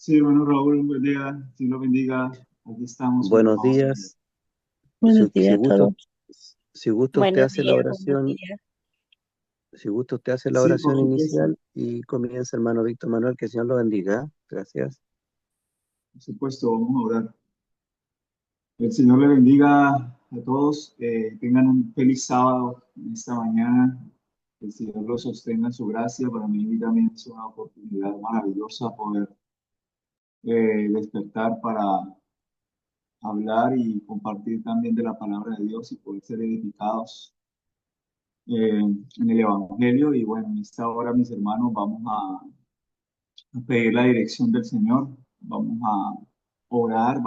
Sí, bueno, Raúl, un buen día. Dios lo bendiga. Aquí estamos con el Buenos favor de Dios. días. Buenos Si días a gusta, todos. si gusta usted Buenos hace la días, buenos oración, días. si gusta usted hace la Sí, por oración supuesto. inicial y comienza, hermano Víctor Manuel, que el Señor lo bendiga. Gracias. Por supuesto, vamos a orar. El Señor le bendiga a todos. Tengan un feliz sábado en esta mañana. El Señor los sostenga en su gracia. Para mí también es una oportunidad maravillosa poder despertar para hablar y compartir también de la palabra de Dios y poder ser edificados en el Evangelio. Y bueno, en esta hora, mis hermanos, vamos a pedir la dirección del Señor. Vamos a orar,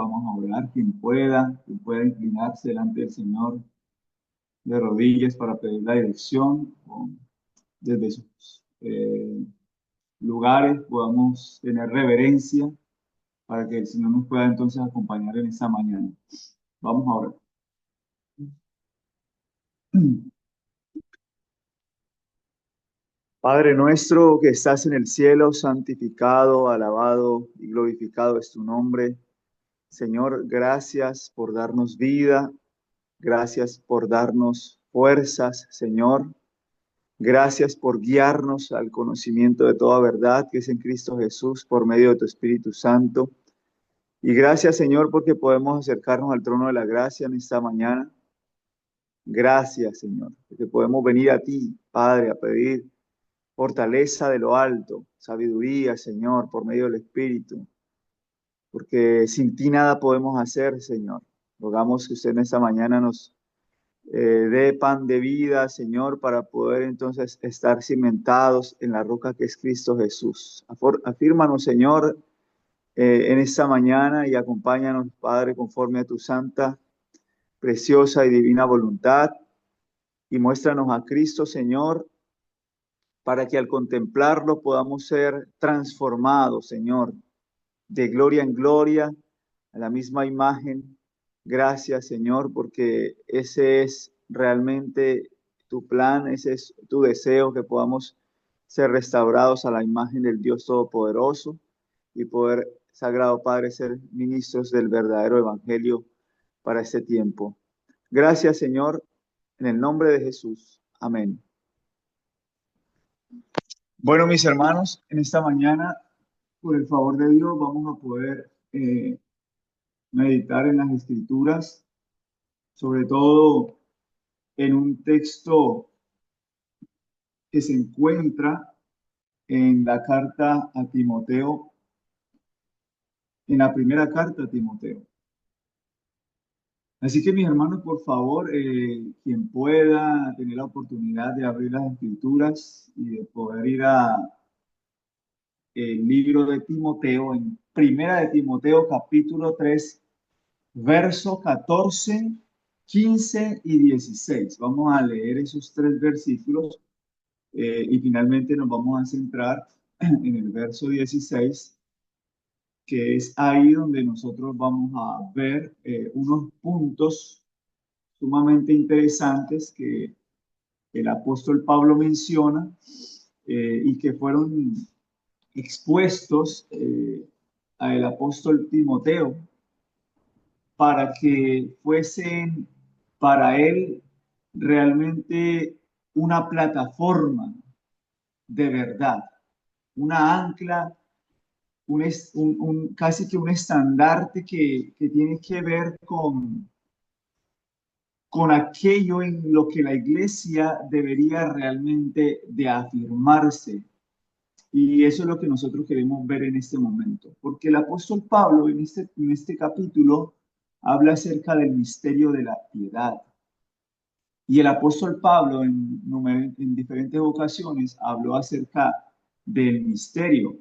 quien pueda inclinarse delante del Señor de rodillas para pedir la dirección, o desde sus lugares podamos tener reverencia para que el Señor nos pueda entonces acompañar en esta mañana. Vamos a orar. Padre nuestro que estás en el cielo, santificado, alabado y glorificado es tu nombre. Señor, gracias por darnos vida. Gracias por darnos fuerzas, Señor. Gracias por guiarnos al conocimiento de toda verdad que es en Cristo Jesús por medio de tu Espíritu Santo. Y gracias, Señor, porque podemos acercarnos al trono de la gracia en esta mañana. Gracias, Señor, porque podemos venir a ti, Padre, a pedir fortaleza de lo alto, sabiduría, Señor, por medio del Espíritu, porque sin ti nada podemos hacer, Señor. Rogamos que usted en esta mañana nos dé pan de vida, Señor, para poder entonces estar cimentados en la roca que es Cristo Jesús. Afírmanos, Señor, en esta mañana y acompáñanos, Padre, conforme a tu santa, preciosa y divina voluntad, y muéstranos a Cristo, Señor, para que al contemplarlo podamos ser transformados, Señor, de gloria en gloria, a la misma imagen. Gracias, Señor, porque ese es realmente tu plan, ese es tu deseo, que podamos ser restaurados a la imagen del Dios Todopoderoso y poder, Sagrado Padre, ser ministros del verdadero Evangelio para este tiempo. Gracias, Señor, en el nombre de Jesús. Amén. Bueno, mis hermanos, en esta mañana, por el favor de Dios, vamos a poder meditar en las Escrituras, sobre todo en un texto que se encuentra en la carta a Timoteo, en la primera carta a Timoteo. Así que mis hermanos, por favor, quien pueda tener la oportunidad de abrir las Escrituras y de poder ir a el libro de Timoteo, en primera de Timoteo, capítulo 3, verso 14, 15 y 16. Vamos a leer esos tres versículos y finalmente nos vamos a centrar en el verso 16, que es ahí donde nosotros vamos a ver unos puntos sumamente interesantes que el apóstol Pablo menciona y que fueron expuestos al apóstol Timoteo para que fuesen para él realmente una plataforma de verdad, una ancla, casi que un estandarte que tiene que ver con aquello en lo que la iglesia debería realmente de afirmarse. Y eso es lo que nosotros queremos ver en este momento, porque el apóstol Pablo en este capítulo habla acerca del misterio de la piedad. Y el apóstol Pablo en diferentes ocasiones habló acerca del misterio.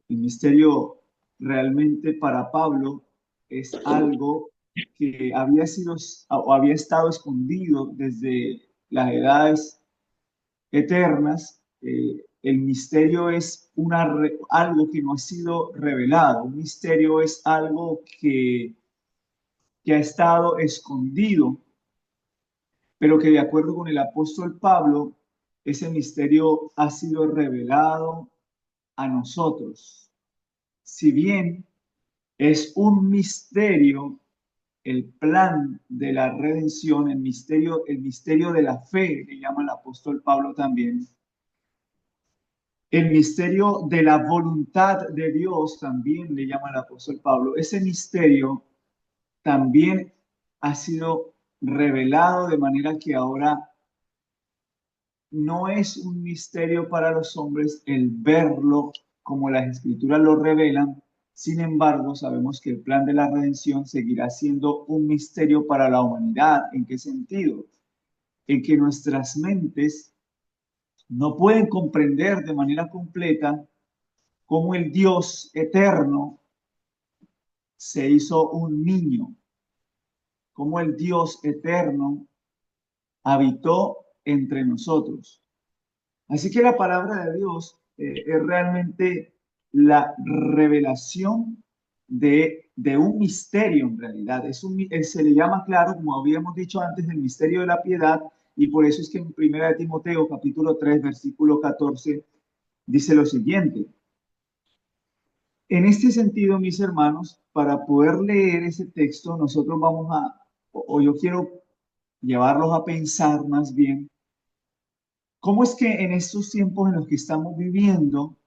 El misterio realmente para Pablo es algo que había sido o había estado escondido desde las edades eternas. El misterio es algo que no ha sido revelado. Un misterio es algo que ha estado escondido, pero que de acuerdo con el apóstol Pablo, ese misterio ha sido revelado a nosotros. si bien es un misterio el plan de la redención, el misterio de la fe, le llama el apóstol Pablo también, el misterio de la voluntad de Dios también le llama el apóstol Pablo. Ese misterio también ha sido revelado de manera que ahora no es un misterio para los hombres el verlo como las escrituras lo revelan. Sin embargo, sabemos que el plan de la redención seguirá siendo un misterio para la humanidad. ¿En qué sentido? En que nuestras mentes no pueden comprender de manera completa cómo el Dios eterno se hizo un niño, cómo el Dios eterno habitó entre nosotros. Así que la palabra de Dios es realmente la revelación de un misterio en realidad. Se le llama, claro, como habíamos dicho antes, el misterio de la piedad, y por eso es que en 1 Timoteo capítulo 3 versículo 14 dice lo siguiente. En este sentido, mis hermanos, para poder leer ese texto, nosotros vamos o yo quiero llevarlos a pensar más bien, ¿cómo es que en estos tiempos en los que estamos viviendo,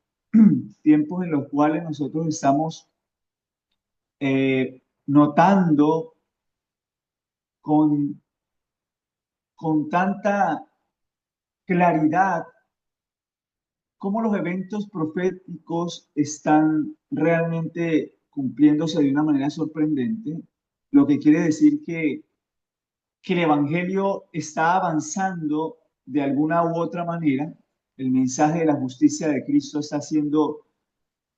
tiempos en los cuales nosotros estamos notando con, con tanta claridad cómo los eventos proféticos están realmente cumpliéndose de una manera sorprendente? Lo que quiere decir que el Evangelio está avanzando de alguna u otra manera, el mensaje de la justicia de Cristo está siendo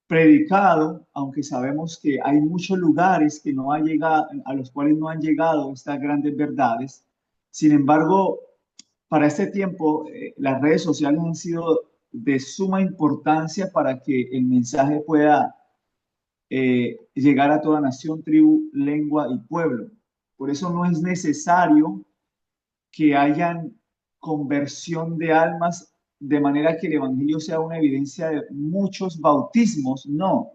predicado, aunque sabemos que hay muchos lugares que no han llegado, a los cuales no han llegado estas grandes verdades. Sin embargo, para este tiempo, las redes sociales han sido de suma importancia para que el mensaje pueda llegar a toda nación, tribu, lengua y pueblo. Por eso no es necesario que hayan conversión de almas de manera que el Evangelio sea una evidencia de muchos bautismos. No,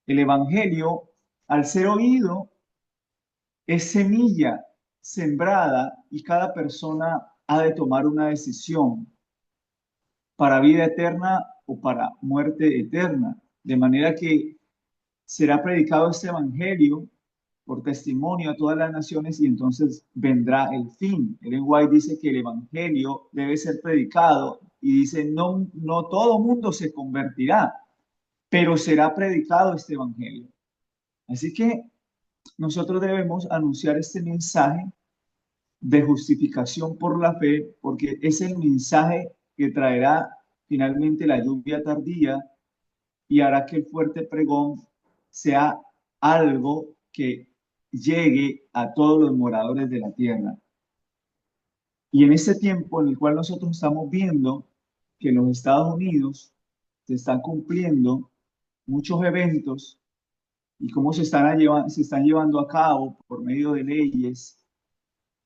el Evangelio, al ser oído, es semilla sembrada y cada persona ha de tomar una decisión para vida eterna o para muerte eterna. De manera que será predicado este Evangelio por testimonio a todas las naciones y entonces vendrá el fin. Ellen White dice que el Evangelio debe ser predicado y dice, no, no todo mundo se convertirá, pero será predicado este Evangelio. Así que nosotros debemos anunciar este mensaje de justificación por la fe, porque es el mensaje que traerá finalmente la lluvia tardía y hará que el fuerte pregón sea algo que llegue a todos los moradores de la tierra. Y en este tiempo en el cual nosotros estamos viendo que en los Estados Unidos se están cumpliendo muchos eventos y cómo se están llevando a cabo por medio de leyes,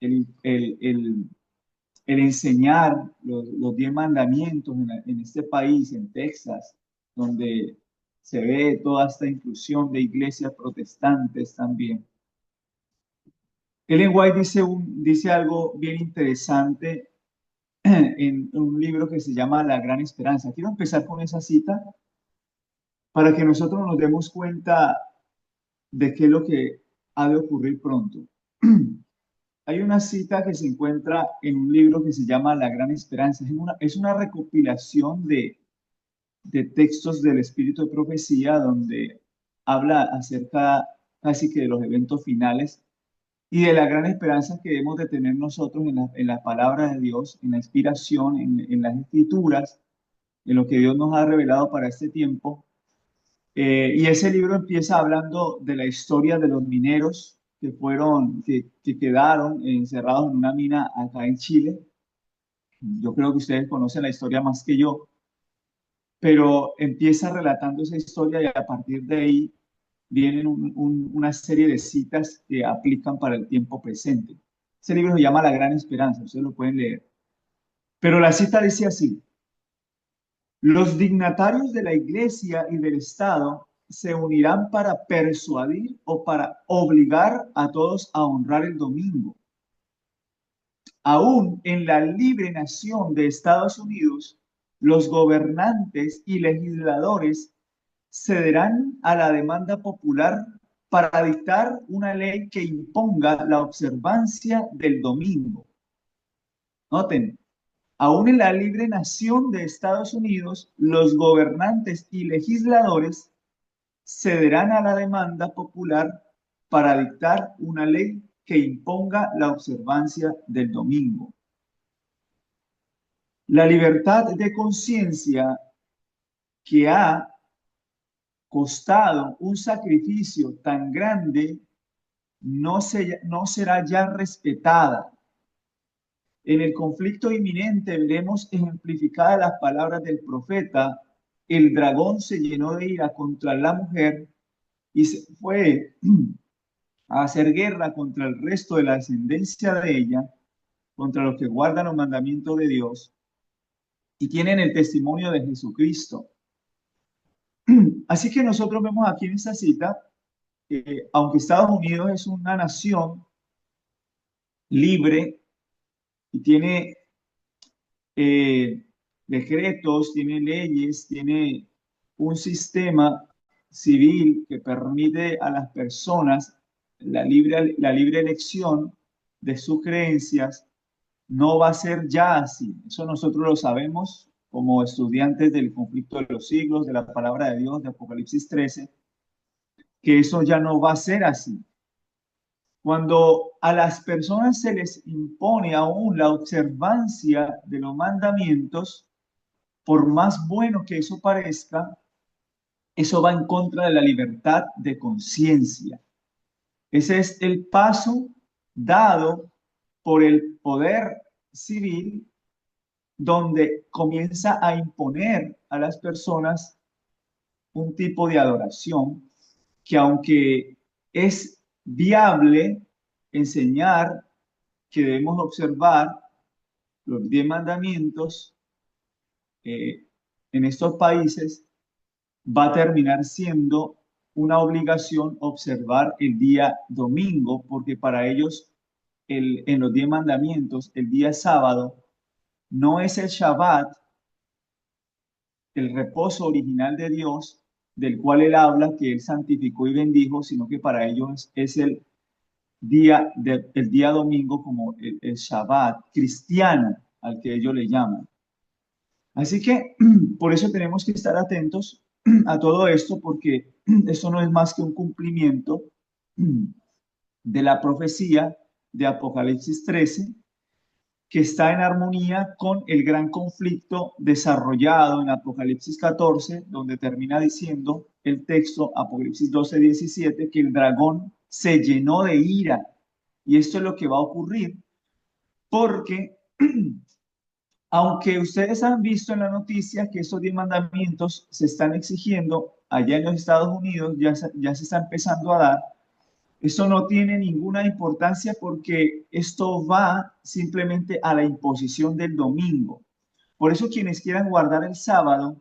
el, el, el, el enseñar los 10 mandamientos en este país, en Texas, donde se ve toda esta inclusión de iglesias protestantes también. Ellen White dice algo bien interesante en un libro que se llama La Gran Esperanza. Quiero empezar con esa cita para que nosotros nos demos cuenta de qué es lo que ha de ocurrir pronto. Hay una cita que se encuentra en un libro que se llama La Gran Esperanza. Es una recopilación de textos del Espíritu de Profecía donde habla acerca casi que de los eventos finales y de la gran esperanza que debemos de tener nosotros en la palabra de Dios, en la inspiración, en las escrituras, en lo que Dios nos ha revelado para este tiempo. Y ese libro empieza hablando de la historia de los mineros que quedaron encerrados en una mina acá en Chile. Yo creo que ustedes conocen la historia más que yo, pero empieza relatando esa historia y a partir de ahí vienen una serie de citas que aplican para el tiempo presente. Ese libro se llama La Gran Esperanza, ustedes lo pueden leer. Pero la cita dice así: los dignatarios de la Iglesia y del Estado se unirán para persuadir o para obligar a todos a honrar el domingo. Aún en la libre nación de Estados Unidos, los gobernantes y legisladores cederán a la demanda popular para dictar una ley que imponga la observancia del domingo. Noten, aún en la libre nación de Estados Unidos, los gobernantes y legisladores cederán a la demanda popular para dictar una ley que imponga la observancia del domingo. La libertad de conciencia, que ha costado un sacrificio tan grande, no será ya respetada. En el conflicto inminente veremos ejemplificadas las palabras del profeta: el dragón se llenó de ira contra la mujer y se fue a hacer guerra contra el resto de la descendencia de ella, contra los que guardan los mandamientos de Dios y tienen el testimonio de Jesucristo. Así que nosotros vemos aquí en esta cita que, aunque Estados Unidos es una nación libre y tiene decretos, tiene leyes, tiene un sistema civil que permite a las personas la libre elección de sus creencias, no va a ser ya así. Eso nosotros lo sabemos como estudiantes del conflicto de los siglos, de la palabra de Dios, de Apocalipsis 13, que eso ya no va a ser así. Cuando a las personas se les impone aún la observancia de los mandamientos, por más bueno que eso parezca, eso va en contra de la libertad de conciencia. Ese es el paso dado por el poder civil, donde comienza a imponer a las personas un tipo de adoración que, aunque es viable enseñar que debemos observar los 10 mandamientos en estos países, va a terminar siendo una obligación observar el día domingo, porque para ellos en los 10 mandamientos el día sábado no es el Shabbat, el reposo original de Dios, del cual él habla, que él santificó y bendijo, sino que para ellos es el día domingo como el Shabbat cristiano al que ellos le llaman. Así que por eso tenemos que estar atentos a todo esto, porque esto no es más que un cumplimiento de la profecía de Apocalipsis 13, que está en armonía con el gran conflicto desarrollado en Apocalipsis 14, donde termina diciendo el texto, Apocalipsis 12:17, que el dragón se llenó de ira. Y esto es lo que va a ocurrir, porque aunque ustedes han visto en la noticia que estos 10 mandamientos se están exigiendo allá en los Estados Unidos, ya se está empezando a dar, eso no tiene ninguna importancia, porque esto va simplemente a la imposición del domingo. Por eso quienes quieran guardar el sábado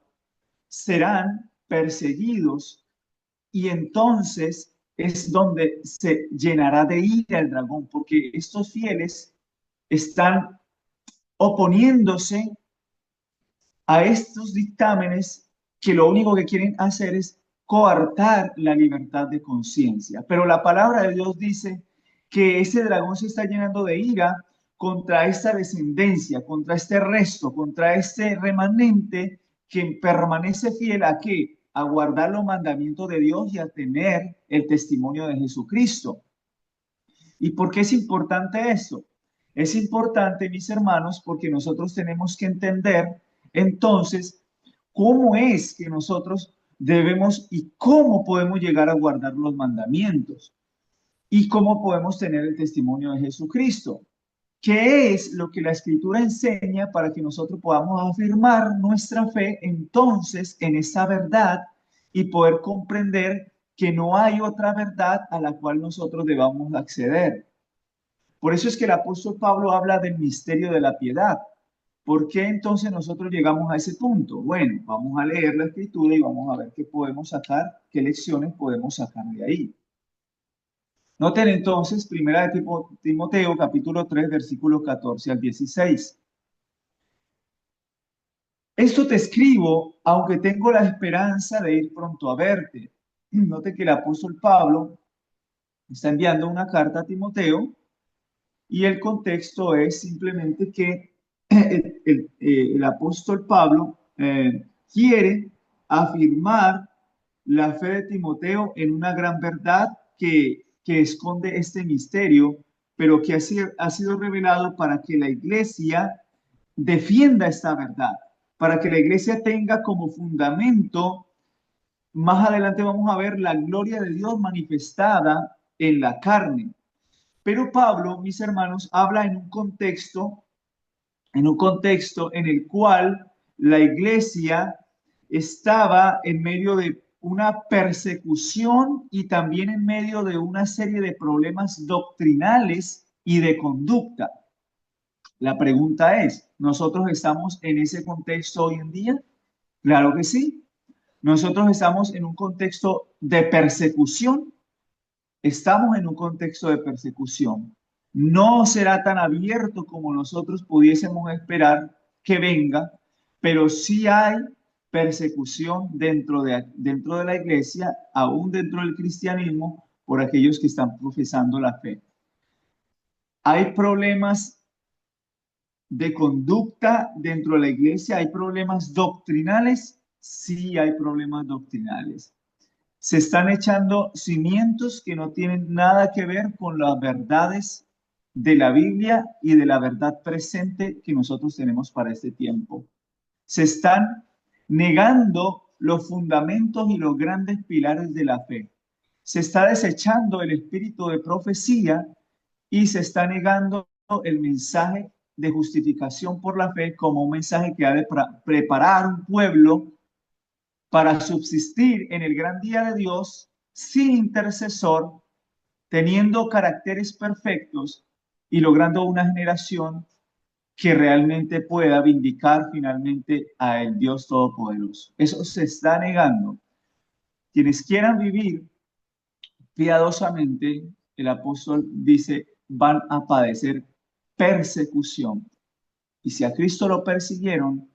serán perseguidos, y entonces es donde se llenará de ira el dragón, porque estos fieles están oponiéndose a estos dictámenes que lo único que quieren hacer es coartar la libertad de conciencia. Pero la palabra de Dios dice que ese dragón se está llenando de ira contra esta descendencia, contra este resto, contra este remanente que permanece fiel a qué? A guardar los mandamientos de Dios y a tener el testimonio de Jesucristo. ¿Y por qué es importante esto? Es importante, mis hermanos, porque nosotros tenemos que entender entonces cómo es que nosotros debemos y cómo podemos llegar a guardar los mandamientos y cómo podemos tener el testimonio de Jesucristo. ¿Qué es lo que la Escritura enseña para que nosotros podamos afirmar nuestra fe entonces en esa verdad y poder comprender que no hay otra verdad a la cual nosotros debamos acceder? Por eso es que el apóstol Pablo habla del misterio de la piedad. ¿Por qué entonces nosotros llegamos a ese punto? Bueno, vamos a leer la escritura y vamos a ver qué podemos sacar, qué lecciones podemos sacar de ahí. Noten entonces, primera de Timoteo, capítulo 3, versículos 14 al 16. Esto te escribo, aunque tengo la esperanza de ir pronto a verte. Note que el apóstol Pablo está enviando una carta a Timoteo y el contexto es simplemente que el apóstol Pablo quiere afirmar la fe de Timoteo en una gran verdad que esconde este misterio, pero que ha sido revelado para que la iglesia defienda esta verdad, para que la iglesia tenga como fundamento. Más adelante vamos a ver la gloria de Dios manifestada en la carne. Pero Pablo, mis hermanos, habla en un contexto en el cual la iglesia estaba en medio de una persecución y también en medio de una serie de problemas doctrinales y de conducta. La pregunta es, ¿nosotros estamos en ese contexto hoy en día? Claro que sí. Nosotros estamos en un contexto de persecución. Estamos en un contexto de persecución. No será tan abierto como nosotros pudiésemos esperar que venga, pero sí hay persecución dentro de la iglesia, aún dentro del cristianismo, por aquellos que están profesando la fe. Hay problemas de conducta dentro de la iglesia, hay problemas doctrinales, sí hay problemas doctrinales. Se están echando cimientos que no tienen nada que ver con las verdades de la Biblia y de la verdad presente que nosotros tenemos para este tiempo. Se están negando los fundamentos y los grandes pilares de la fe. Se está desechando el espíritu de profecía y se está negando el mensaje de justificación por la fe como un mensaje que ha de preparar un pueblo para subsistir en el gran día de Dios sin intercesor, teniendo caracteres perfectos y logrando una generación que realmente pueda vindicar finalmente a el Dios Todopoderoso. Eso se está negando. Quienes quieran vivir piadosamente, el apóstol dice, van a padecer persecución. Y si a Cristo lo persiguieron,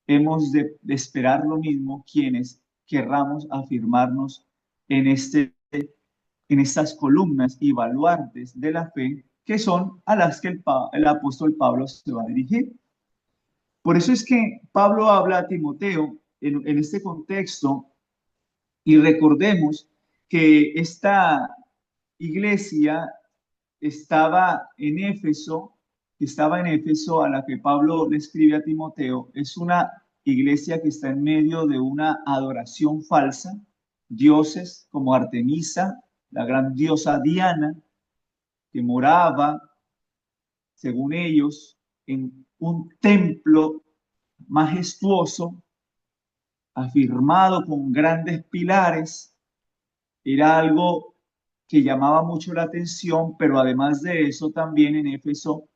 hemos de esperar lo mismo quienes querramos afirmarnos en, en estas columnas y baluartes de la fe que son a las que el apóstol Pablo se va a dirigir. Por eso es que Pablo habla a Timoteo en este contexto y recordemos que esta iglesia estaba en Éfeso a la que Pablo le escribe a Timoteo. Es una iglesia que está en medio de una adoración falsa, dioses como Artemisa, la gran diosa Diana, que moraba, según ellos, en un templo majestuoso, afirmado con grandes pilares. Era algo que llamaba mucho la atención, pero además de eso también en Éfeso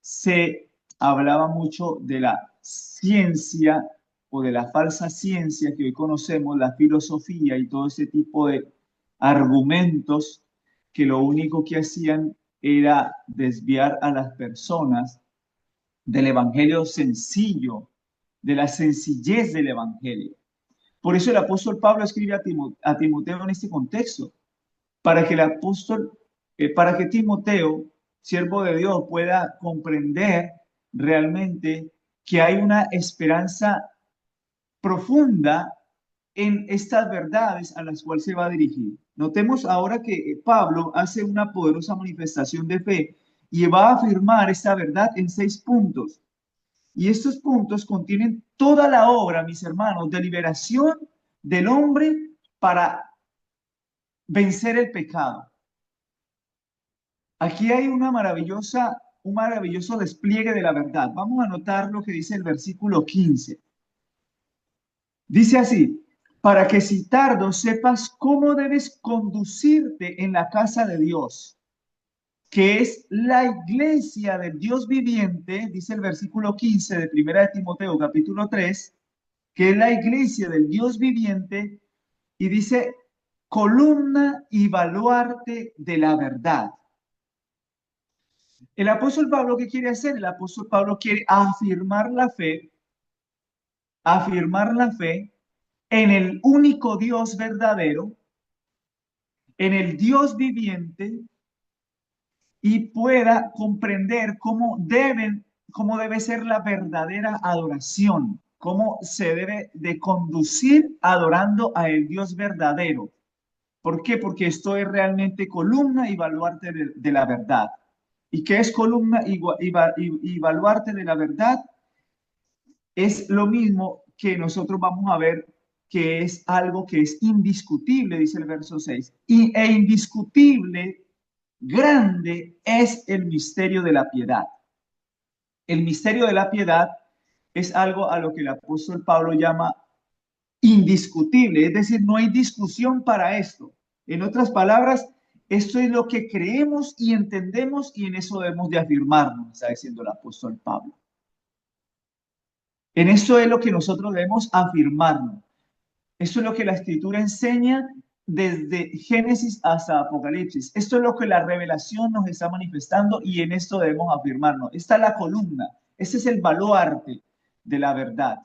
se hablaba mucho de la ciencia o de la falsa ciencia que hoy conocemos, la filosofía y todo ese tipo de argumentos que lo único que hacían era desviar a las personas del evangelio sencillo, de la sencillez del evangelio. Por eso el apóstol Pablo escribe a Timoteo en este contexto, para que el apóstol, para que Timoteo, siervo de Dios, pueda comprender realmente que hay una esperanza profunda en estas verdades a las cuales se va a dirigir. Notemos ahora que Pablo hace una poderosa manifestación de fe y va a afirmar esta verdad en 6 puntos. Y estos puntos contienen toda la obra, mis hermanos, de liberación del hombre para vencer el pecado. Aquí hay un maravilloso despliegue de la verdad. Vamos a notar lo que dice el versículo 15. Dice así, para que si tardo sepas cómo debes conducirte en la casa de Dios, que es la iglesia del Dios viviente, dice el versículo 15 de Primera de Timoteo, capítulo 3, que es la iglesia del Dios viviente, y dice, columna y baluarte de la verdad. El apóstol Pablo, ¿qué quiere hacer? El apóstol Pablo quiere afirmar la fe en el único Dios verdadero, en el Dios viviente, y pueda comprender cómo debe ser la verdadera adoración, cómo se debe de conducir adorando a el Dios verdadero. ¿Por qué? Porque esto es realmente columna y baluarte de la verdad. ¿Y qué es columna y baluarte de la verdad? Es lo mismo que nosotros vamos a ver que es algo que es indiscutible, dice el verso 6. E indiscutible, grande es el misterio de la piedad. El misterio de la piedad es algo a lo que el apóstol Pablo llama indiscutible, es decir, no hay discusión para esto. En otras palabras, esto es lo que creemos y entendemos y en eso debemos de afirmarnos, está diciendo el apóstol Pablo. En eso es lo que nosotros debemos afirmarnos. Eso es lo que la escritura enseña desde Génesis hasta Apocalipsis. Esto es lo que la revelación nos está manifestando y en esto debemos afirmarnos. Esta es la columna, este es el baluarte de la verdad.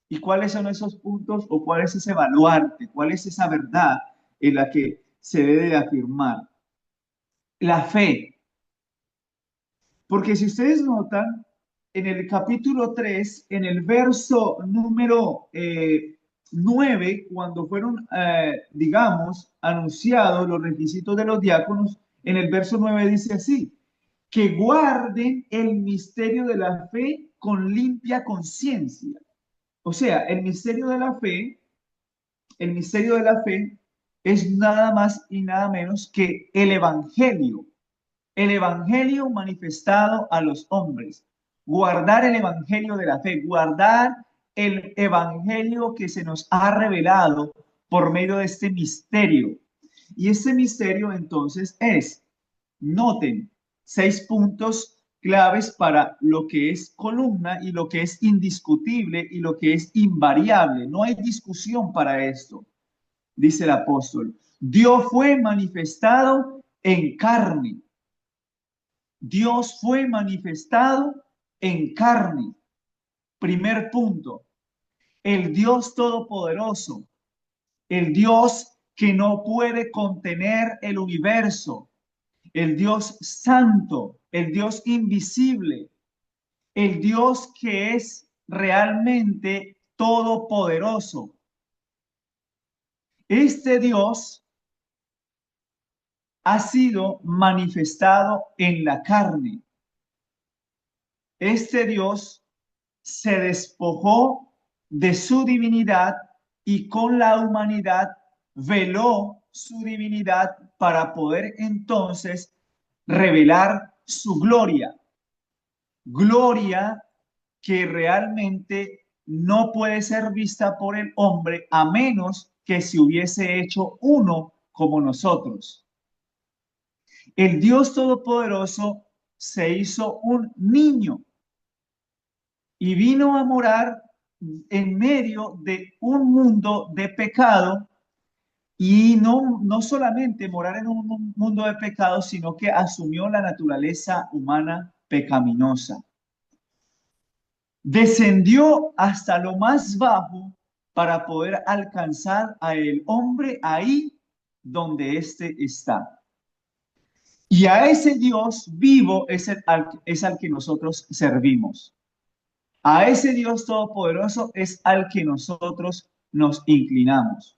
¿Y cuáles son esos puntos o cuál es ese baluarte? ¿Cuál es esa verdad en la que se debe de afirmar? La fe. Porque si ustedes notan, en el capítulo 3, en el verso número 9, cuando fueron, digamos, anunciados los requisitos de los diáconos, en el verso 9 dice así, que guarden el misterio de la fe con limpia conciencia. O sea, el misterio de la fe es nada más y nada menos que el evangelio manifestado a los hombres. Guardar el evangelio de la fe, guardar el evangelio que se nos ha revelado por medio de este misterio. Y este misterio entonces noten, 6 puntos claves para lo que es columna y lo que es indiscutible y lo que es invariable. No hay discusión para esto, dice el apóstol. Dios fue manifestado en carne. Dios fue manifestado en carne. Primer punto, el Dios todopoderoso, el Dios que no puede contener el universo, el Dios santo, el Dios invisible, el Dios que es realmente todopoderoso. Este Dios ha sido manifestado en la carne. Este Dios se despojó de su divinidad y con la humanidad veló su divinidad para poder entonces revelar su gloria. Gloria que realmente no puede ser vista por el hombre a menos que se hubiese hecho uno como nosotros. El Dios Todopoderoso se hizo un niño y vino a morar en medio de un mundo de pecado y no solamente morar en un mundo de pecado, sino que asumió la naturaleza humana pecaminosa. Descendió hasta lo más bajo para poder alcanzar a el hombre ahí donde éste está. Y a ese Dios vivo es al que nosotros servimos. A ese Dios todopoderoso es al que nosotros nos inclinamos.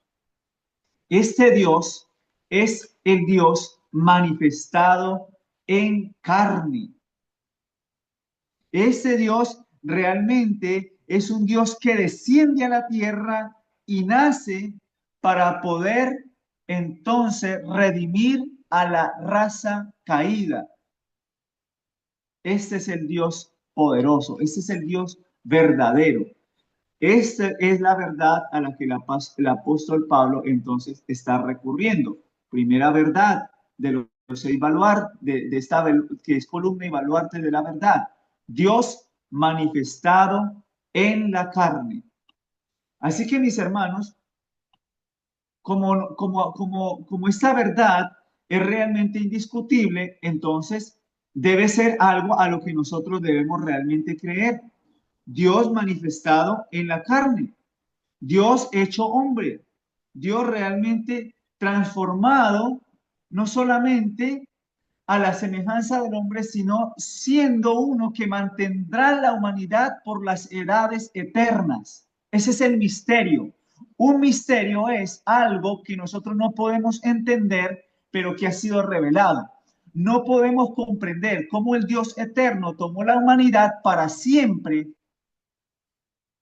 Este Dios es el Dios manifestado en carne. Este Dios realmente es un Dios que desciende a la tierra y nace para poder entonces redimir a la raza caída. Este es el Dios poderoso, este es el Dios verdadero. Esta es la verdad a la que el apóstol Pablo entonces está recurriendo. Primera verdad de lo y baluarte que es columna y baluarte de la verdad. Dios manifestado en la carne. Así que mis hermanos, como esta verdad es realmente indiscutible, entonces debe ser algo a lo que nosotros debemos realmente creer. Dios manifestado en la carne, Dios hecho hombre, Dios realmente transformado, no solamente a la semejanza del hombre, sino siendo uno que mantendrá la humanidad por las edades eternas. Ese es el misterio. Un misterio es algo que nosotros no podemos entender, pero que ha sido revelado. No podemos comprender cómo el Dios eterno tomó la humanidad para siempre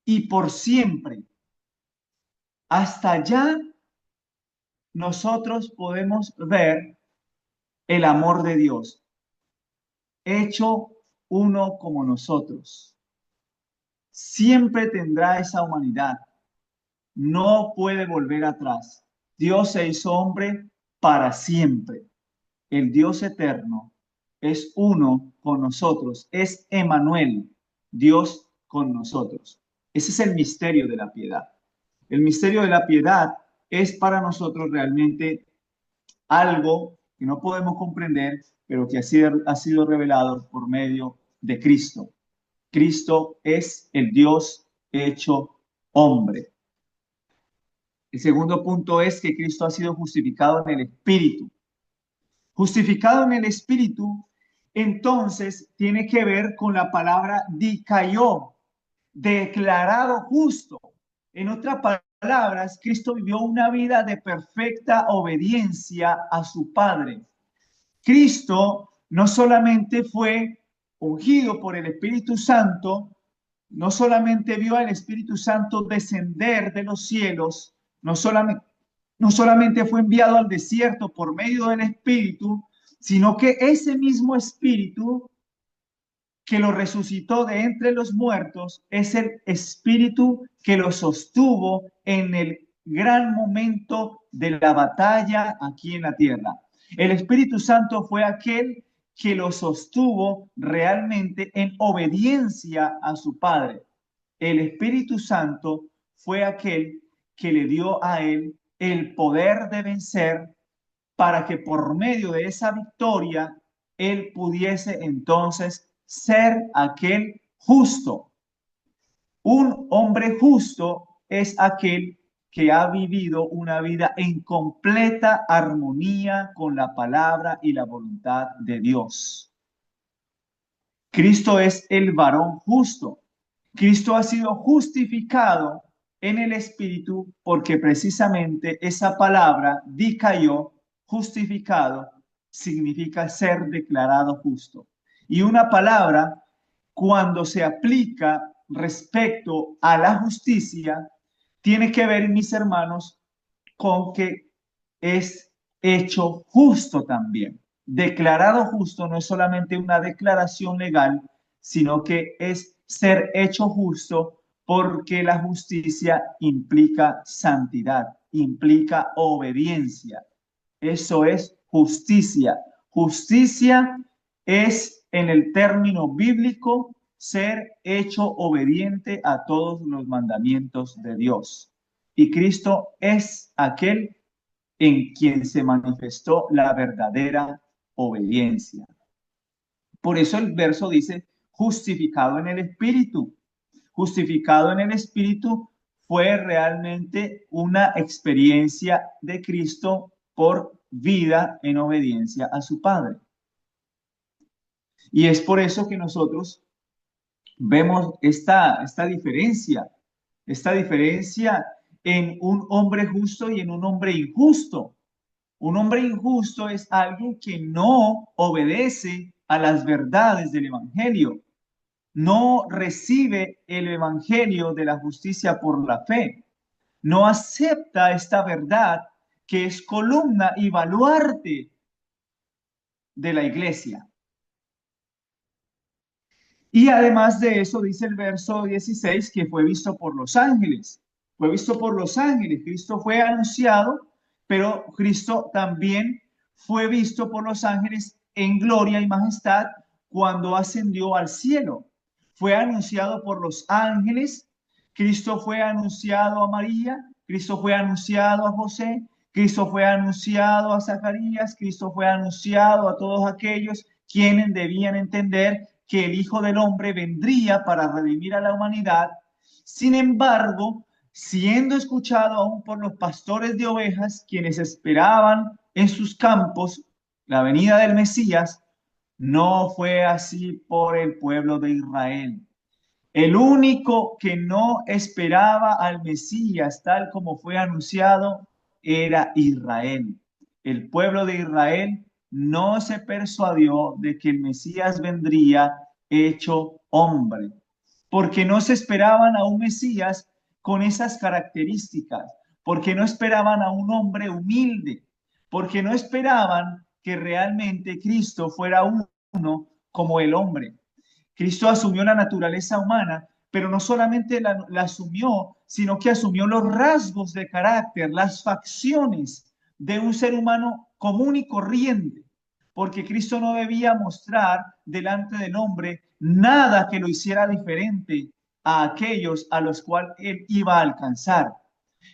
y por siempre. Hasta allá nosotros podemos ver el amor de Dios, hecho uno como nosotros. Siempre tendrá esa humanidad. No puede volver atrás. Dios se hizo hombre para siempre. El Dios eterno es uno con nosotros. Es Emmanuel, Dios con nosotros. Ese es el misterio de la piedad. El misterio de la piedad es para nosotros realmente algo que no podemos comprender, pero que ha sido revelado por medio de Cristo. Cristo es el Dios hecho hombre. El segundo punto es que Cristo ha sido justificado en el Espíritu. Justificado en el Espíritu, entonces tiene que ver con la palabra dikaió, declarado justo. En otras palabras, Cristo vivió una vida de perfecta obediencia a su Padre. Cristo no solamente fue ungido por el Espíritu Santo, no solamente vio al Espíritu Santo descender de los cielos, no solamente fue enviado al desierto por medio del Espíritu, sino que ese mismo Espíritu que lo resucitó de entre los muertos es el Espíritu que lo sostuvo en el gran momento de la batalla aquí en la tierra. El Espíritu Santo fue aquel que lo sostuvo realmente en obediencia a su Padre. El Espíritu Santo fue aquel que le dio a él el poder de vencer para que por medio de esa victoria él pudiese entonces ser aquel justo. Un hombre justo es aquel que ha vivido una vida en completa armonía con la palabra y la voluntad de Dios. Cristo es el varón justo. Cristo ha sido justificado en el Espíritu porque precisamente esa palabra, dikaió, justificado, significa ser declarado justo. Y una palabra, cuando se aplica respecto a la justicia, tiene que ver, mis hermanos, con que es hecho justo también. Declarado justo no es solamente una declaración legal, sino que es ser hecho justo porque la justicia implica santidad, implica obediencia. Eso es justicia. Justicia es, en el término bíblico, ser hecho obediente a todos los mandamientos de Dios. Y Cristo es aquel en quien se manifestó la verdadera obediencia. Por eso el verso dice, justificado en el Espíritu. Justificado en el Espíritu fue realmente una experiencia de Cristo por vida en obediencia a su Padre. Y es por eso que nosotros vemos esta diferencia en un hombre justo y en un hombre injusto. Un hombre injusto es alguien que no obedece a las verdades del Evangelio, no recibe el Evangelio de la justicia por la fe, no acepta esta verdad que es columna y baluarte de la iglesia. Y además de eso, dice el verso 16, que fue visto por los ángeles. Fue visto por los ángeles. Cristo fue anunciado, pero Cristo también fue visto por los ángeles en gloria y majestad cuando ascendió al cielo. Fue anunciado por los ángeles. Cristo fue anunciado a María, Cristo fue anunciado a José, Cristo fue anunciado a Zacarías, Cristo fue anunciado a todos aquellos quienes debían entender que el Hijo del Hombre vendría para redimir a la humanidad. Sin embargo, siendo escuchado aún por los pastores de ovejas, quienes esperaban en sus campos la venida del Mesías, no fue así por el pueblo de Israel. El único que no esperaba al Mesías tal como fue anunciado era Israel. El pueblo de Israel no se persuadió de que el Mesías vendría hecho hombre, porque no se esperaban a un Mesías con esas características, porque no esperaban a un hombre humilde, porque no esperaban que realmente Cristo fuera uno como el hombre. Cristo asumió la naturaleza humana, pero no solamente la asumió, sino que asumió los rasgos de carácter, las facciones de un ser humano común y corriente, porque Cristo no debía mostrar delante del hombre nada que lo hiciera diferente a aquellos a los cuales él iba a alcanzar.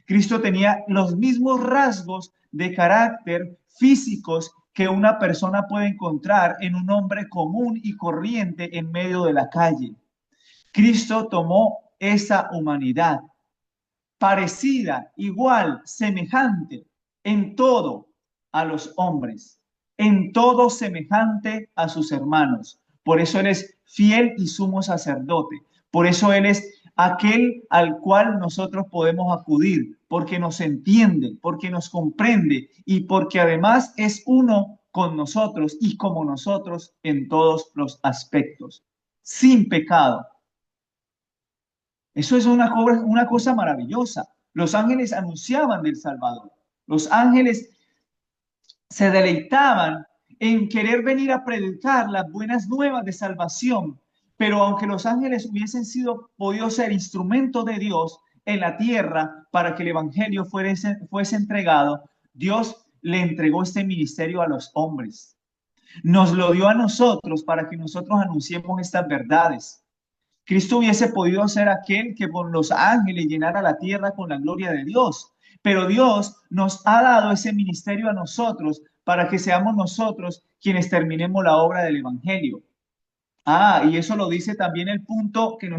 Cristo tenía los mismos rasgos de carácter físicos que una persona puede encontrar en un hombre común y corriente en medio de la calle. Cristo tomó esa humanidad parecida, igual, semejante en todo a los hombres, en todo semejante a sus hermanos. Por eso Él es fiel y sumo sacerdote. Por eso Él es aquel al cual nosotros podemos acudir, porque nos entiende, porque nos comprende y porque además es uno con nosotros y como nosotros en todos los aspectos, sin pecado. Eso es una cosa maravillosa. Los ángeles anunciaban del Salvador. Los ángeles se deleitaban en querer venir a predicar las buenas nuevas de salvación. Pero aunque los ángeles hubiesen podido ser instrumento de Dios en la tierra para que el evangelio fuese entregado, Dios le entregó este ministerio a los hombres. Nos lo dio a nosotros para que nosotros anunciemos estas verdades. Cristo hubiese podido ser aquel que por los ángeles llenara la tierra con la gloria de Dios, pero Dios nos ha dado ese ministerio a nosotros para que seamos nosotros quienes terminemos la obra del Evangelio. Ah, y eso lo dice también el punto que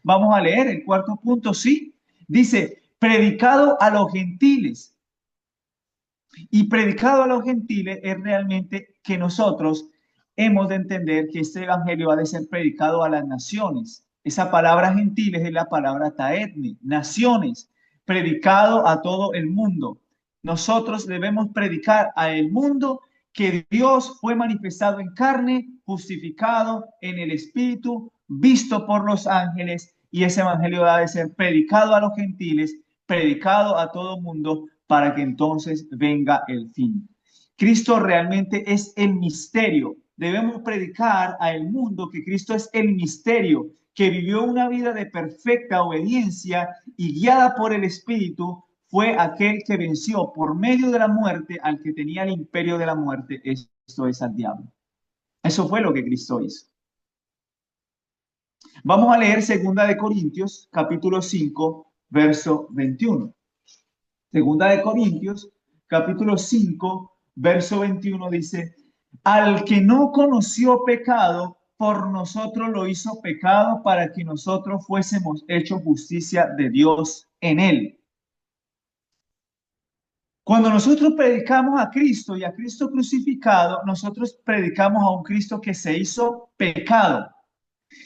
vamos a leer, el cuarto punto, sí. Dice, predicado a los gentiles. Y predicado a los gentiles es realmente que nosotros hemos de entender que este evangelio ha de ser predicado a las naciones. Esa palabra gentiles es la palabra taetne, naciones, predicado a todo el mundo. Nosotros debemos predicar a el mundo que Dios fue manifestado en carne, justificado en el Espíritu, visto por los ángeles, y ese evangelio ha de ser predicado a los gentiles, predicado a todo mundo, para que entonces venga el fin. Cristo realmente es el misterio. Debemos predicar al mundo que Cristo es el misterio, que vivió una vida de perfecta obediencia y guiada por el Espíritu, fue aquel que venció por medio de la muerte al que tenía el imperio de la muerte, esto es al diablo. Eso fue lo que Cristo hizo. Vamos a leer 2 Corintios, capítulo 5, verso 21. Segunda de Corintios, capítulo 5, verso 21 dice, al que no conoció pecado, por nosotros lo hizo pecado para que nosotros fuésemos hechos justicia de Dios en él. Cuando nosotros predicamos a Cristo y a Cristo crucificado, nosotros predicamos a un Cristo que se hizo pecado.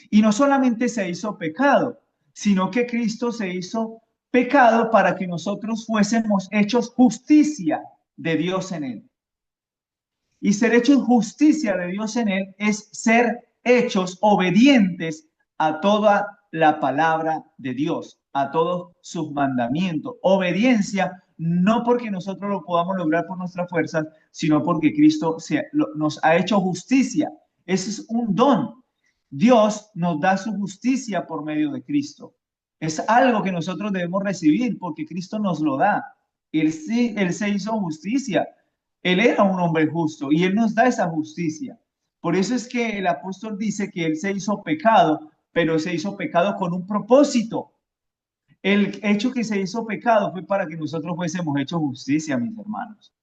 Y no solamente se hizo pecado, sino que Cristo se hizo pecado para que nosotros fuésemos hechos justicia de Dios en él. Y ser hechos justicia de Dios en él es ser hechos obedientes a toda la palabra de Dios, a todos sus mandamientos. Obediencia no porque nosotros lo podamos lograr por nuestras fuerzas, sino porque Cristo nos ha hecho justicia. Ese es un don. Dios nos da su justicia por medio de Cristo. Es algo que nosotros debemos recibir porque Cristo nos lo da. Él se hizo justicia. Él era un hombre justo y Él nos da esa justicia. Por eso es que el apóstol dice que Él se hizo pecado, pero se hizo pecado con un propósito. El hecho que se hizo pecado fue para que nosotros fuésemos hechos justicia, mis hermanos.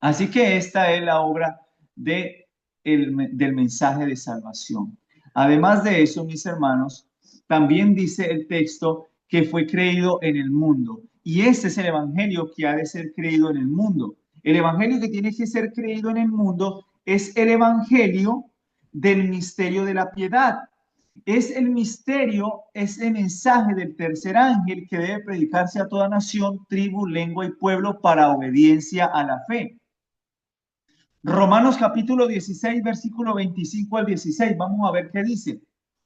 Así que esta es la obra del mensaje de salvación. Además de eso, mis hermanos, también dice el texto que fue creído en el mundo. Y este es el evangelio que ha de ser creído en el mundo. El evangelio que tiene que ser creído en el mundo es el evangelio del misterio de la piedad. Es el misterio, es el mensaje del tercer ángel que debe predicarse a toda nación, tribu, lengua y pueblo para obediencia a la fe. Romanos capítulo 16, versículo 25 al 16. Vamos a ver qué dice.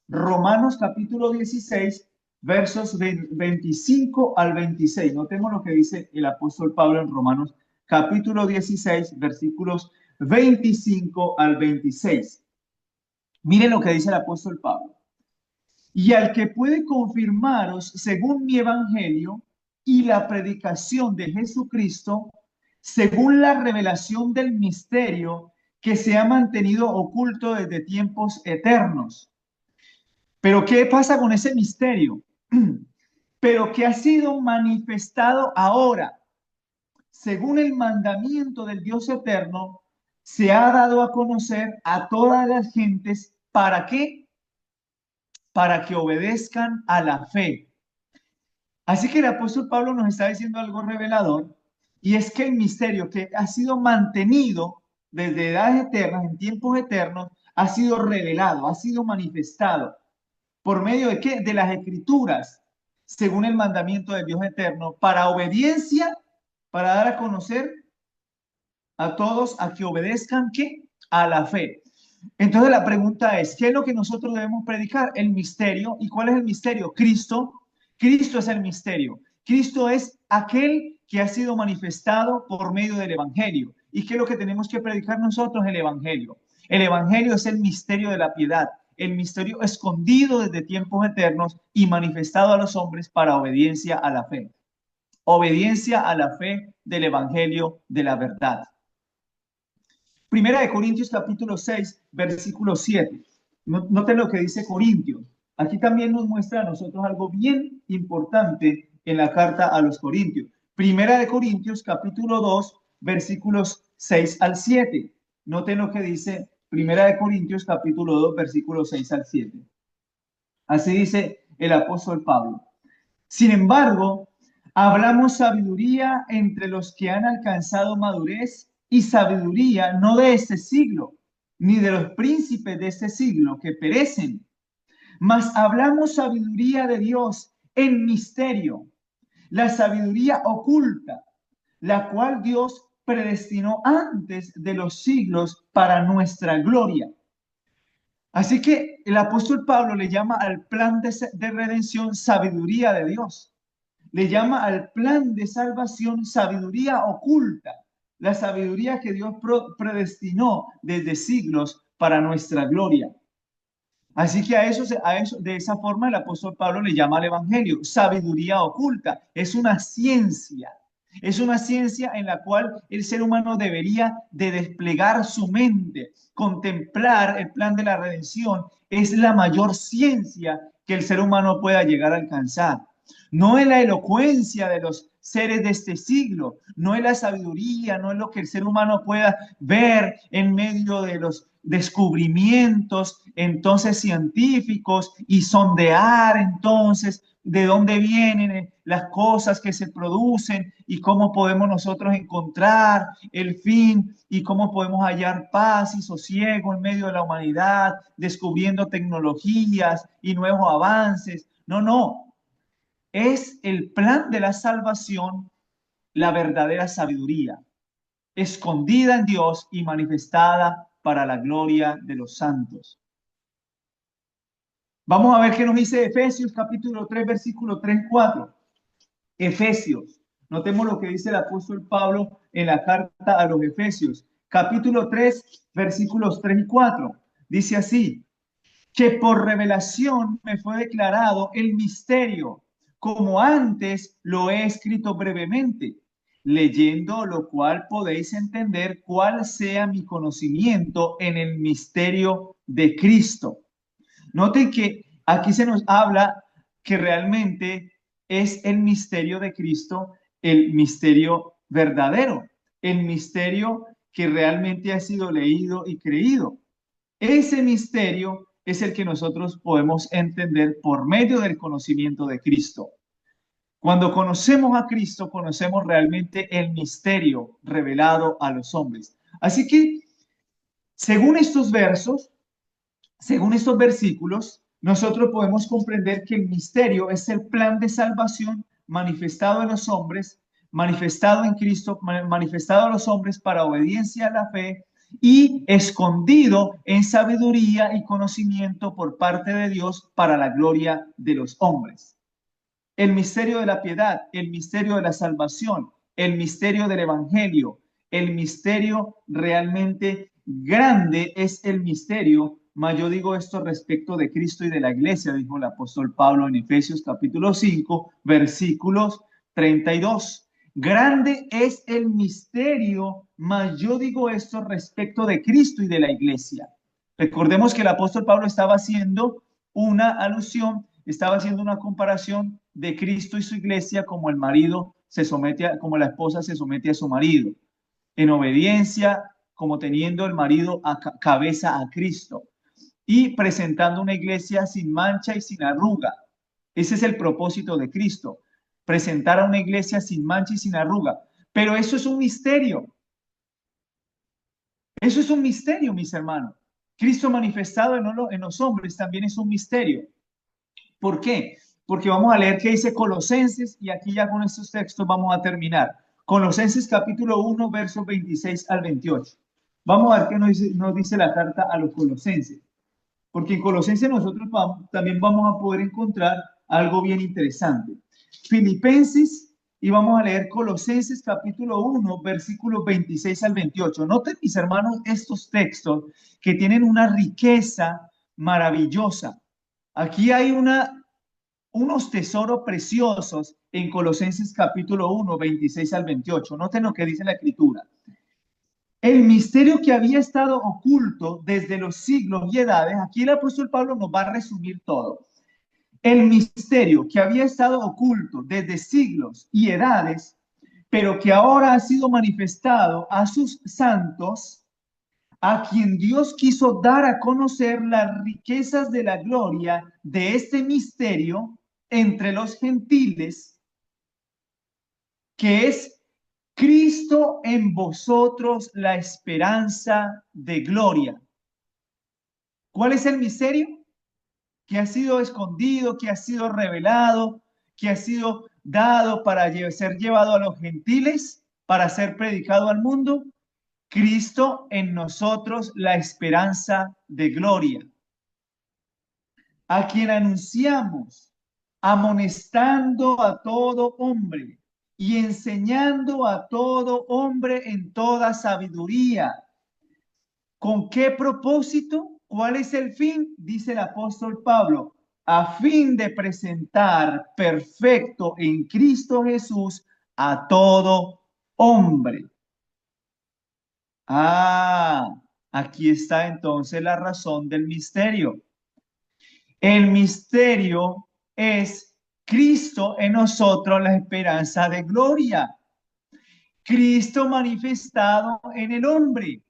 Romanos capítulo 16, versos 25 al 26. Notemos lo que dice el apóstol Pablo en Romanos capítulo 16, versículos 25 al 26. Miren lo que dice el apóstol Pablo. Y al que puede confirmaros según mi evangelio y la predicación de Jesucristo, según la revelación del misterio que se ha mantenido oculto desde tiempos eternos. Pero ¿qué pasa con ese misterio? Pero que ha sido manifestado ahora, según el mandamiento del Dios eterno, se ha dado a conocer a todas las gentes. ¿Para qué? Para que obedezcan a la fe. Así que el apóstol Pablo nos está diciendo algo revelador, y es que el misterio que ha sido mantenido desde edades eternas, en tiempos eternos, ha sido revelado, ha sido manifestado. ¿Por medio de qué? De las escrituras, según el mandamiento del Dios eterno, para obediencia, para dar a conocer a todos a que obedezcan, ¿qué? A la fe. Entonces la pregunta es, ¿qué es lo que nosotros debemos predicar? El misterio. ¿Y cuál es el misterio? Cristo. Cristo es el misterio. Cristo es aquel que ha sido manifestado por medio del Evangelio. ¿Y qué es lo que tenemos que predicar nosotros? El Evangelio. El Evangelio es el misterio de la piedad, el misterio escondido desde tiempos eternos y manifestado a los hombres para obediencia a la fe. Obediencia a la fe del Evangelio de la verdad. Primera de Corintios capítulo 6, versículo 7. Noten lo que dice Corintios. Aquí también nos muestra a nosotros algo bien importante en la carta a los Corintios. Primera de Corintios capítulo 2, versículos 6 al 7. Noten lo que dice Primera de Corintios capítulo 2, versículos 6 al 7. Así dice el apóstol Pablo. Sin embargo, hablamos sabiduría entre los que han alcanzado madurez y sabiduría no de este siglo, ni de los príncipes de este siglo que perecen, mas hablamos sabiduría de Dios en misterio, la sabiduría oculta, la cual Dios predestinó antes de los siglos para nuestra gloria. Así que el apóstol Pablo le llama al plan de redención sabiduría de Dios. Le llama al plan de salvación sabiduría oculta, la sabiduría que Dios predestinó desde siglos para nuestra gloria. Así que a eso, de esa forma el apóstol Pablo le llama al evangelio sabiduría oculta. Es una ciencia en la cual el ser humano debería de desplegar su mente, contemplar el plan de la redención. Es la mayor ciencia que el ser humano pueda llegar a alcanzar. No es la elocuencia de los seres de este siglo, no es la sabiduría, no es lo que el ser humano pueda ver en medio de los descubrimientos entonces científicos y sondear entonces de dónde vienen las cosas que se producen y cómo podemos nosotros encontrar el fin y cómo podemos hallar paz y sosiego en medio de la humanidad, descubriendo tecnologías y nuevos avances. No, no. Es el plan de la salvación, la verdadera sabiduría, escondida en Dios y manifestada para la gloria de los santos. Vamos a ver qué nos dice Efesios capítulo 3, versículo 3 y 4. Efesios. Notemos lo que dice el apóstol Pablo en la carta a los Efesios. Capítulo 3, versículos 3 y 4. Dice así, que por revelación me fue declarado el misterio, como antes lo he escrito brevemente, leyendo lo cual podéis entender cuál sea mi conocimiento en el misterio de Cristo. Noten que aquí se nos habla que realmente es el misterio de Cristo, el misterio verdadero, el misterio que realmente ha sido leído y creído. Ese misterio es el que nosotros podemos entender por medio del conocimiento de Cristo. Cuando conocemos a Cristo, conocemos realmente el misterio revelado a los hombres. Así que, según estos versos, según estos versículos, nosotros podemos comprender que el misterio es el plan de salvación manifestado en los hombres, manifestado en Cristo, manifestado a los hombres para obediencia a la fe y escondido en sabiduría y conocimiento por parte de Dios para la gloria de los hombres. El misterio de la piedad, el misterio de la salvación, el misterio del evangelio, el misterio realmente grande es el misterio. Mas yo digo esto respecto de Cristo y de la iglesia, dijo el apóstol Pablo en Efesios capítulo 5, versículos 32. Grande es el misterio, mas yo digo esto respecto de Cristo y de la iglesia. Recordemos que el apóstol Pablo estaba haciendo una alusión, estaba haciendo una comparación de Cristo y su iglesia como el marido se somete a, como la esposa se somete a su marido, en obediencia, como teniendo el marido a cabeza a Cristo y presentando una iglesia sin mancha y sin arruga. Ese es el propósito de Cristo, presentar a una iglesia sin mancha y sin arruga. Pero eso es un misterio. Eso es un misterio, mis hermanos. Cristo manifestado en los hombres también es un misterio. ¿Por qué? Porque vamos a leer qué dice Colosenses y aquí ya con estos textos vamos a terminar. Colosenses capítulo 1, versos 26 al 28. Vamos a ver qué nos dice la carta a los colosenses. Porque en Colosenses nosotros también vamos a poder encontrar algo bien interesante. Filipenses y vamos a leer Colosenses capítulo 1, versículos 26 al 28. Noten, mis hermanos, estos textos que tienen una riqueza maravillosa. Aquí hay unos tesoros preciosos en Colosenses capítulo 1, 26 al 28. Noten lo que dice la escritura. El misterio que había estado oculto desde los siglos y edades, aquí el apóstol Pablo nos va a resumir todo. El misterio que había estado oculto desde siglos y edades, pero que ahora ha sido manifestado a sus santos, a quien Dios quiso dar a conocer las riquezas de la gloria de este misterio entre los gentiles, que es Cristo en vosotros, la esperanza de gloria. ¿Cuál es el misterio? Que ha sido escondido, que ha sido revelado, que ha sido dado para ser llevado a los gentiles, para ser predicado al mundo. Cristo en nosotros, la esperanza de gloria, a quien anunciamos, amonestando a todo hombre y enseñando a todo hombre en toda sabiduría. ¿Con qué propósito? ¿Cuál es el fin? Dice el apóstol Pablo, a fin de presentar perfecto en Cristo Jesús a todo hombre. Aquí está entonces la razón del misterio. El misterio es Cristo en nosotros, la esperanza de gloria. Cristo manifestado en el hombre.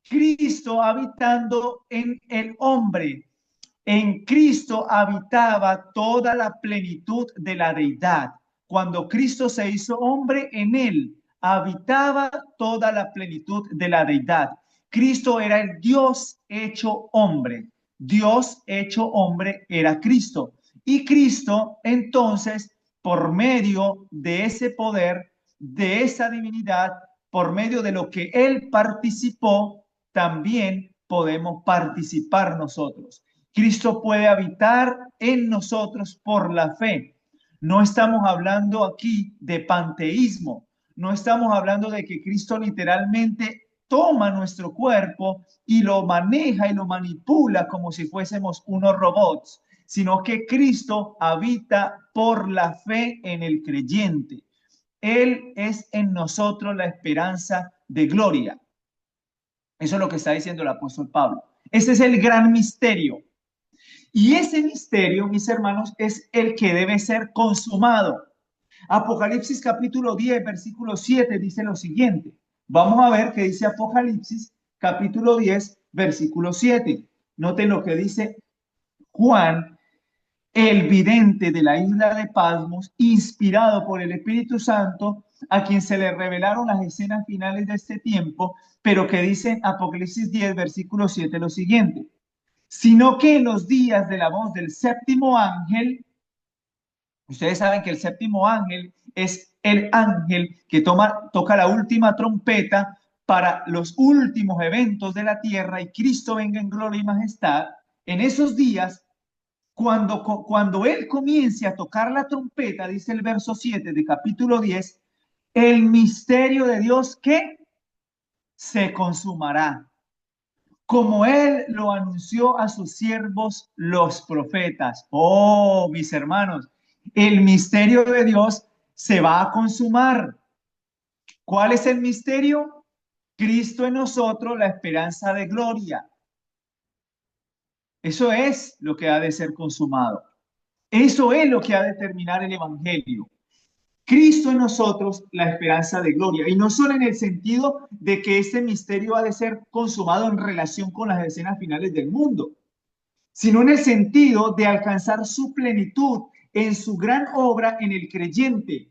Cristo habitando en el hombre. En Cristo habitaba toda la plenitud de la deidad. Cuando Cristo se hizo hombre, en él habitaba toda la plenitud de la deidad. Cristo era el Dios hecho hombre. Dios hecho hombre era Cristo. Y Cristo, entonces, por medio de ese poder, de esa divinidad, por medio de lo que él participó, también podemos participar nosotros. Cristo puede habitar en nosotros por la fe. No estamos hablando aquí de panteísmo, no estamos hablando de que Cristo literalmente toma nuestro cuerpo y lo maneja y lo manipula como si fuésemos unos robots, sino que Cristo habita por la fe en el creyente. Él es en nosotros la esperanza de gloria. Eso es lo que está diciendo el apóstol Pablo. Ese es el gran misterio. Y ese misterio, mis hermanos, es el que debe ser consumado. Apocalipsis capítulo 10, versículo 7 dice lo siguiente. Vamos a ver qué dice Apocalipsis capítulo 10, versículo 7. Noten lo que dice Juan, el vidente de la isla de Patmos, inspirado por el Espíritu Santo, a quien se le revelaron las escenas finales de este tiempo, pero que dice Apocalipsis 10, versículo 7 lo siguiente. Sino que en los días de la voz del séptimo ángel, ustedes saben que el séptimo ángel es el ángel que toca la última trompeta para los últimos eventos de la tierra y Cristo venga en gloria y majestad. En esos días, cuando él comience a tocar la trompeta, dice el verso 7 de capítulo 10, el misterio de Dios que se consumará, como él lo anunció a sus siervos los profetas. Oh, mis hermanos, el misterio de Dios se va a consumar. ¿Cuál es el misterio? Cristo en nosotros, la esperanza de gloria. Eso es lo que ha de ser consumado. Eso es lo que ha de terminar el evangelio. Cristo en nosotros, la esperanza de gloria. Y no solo en el sentido de que este misterio ha de ser consumado en relación con las escenas finales del mundo, sino en el sentido de alcanzar su plenitud en su gran obra en el creyente,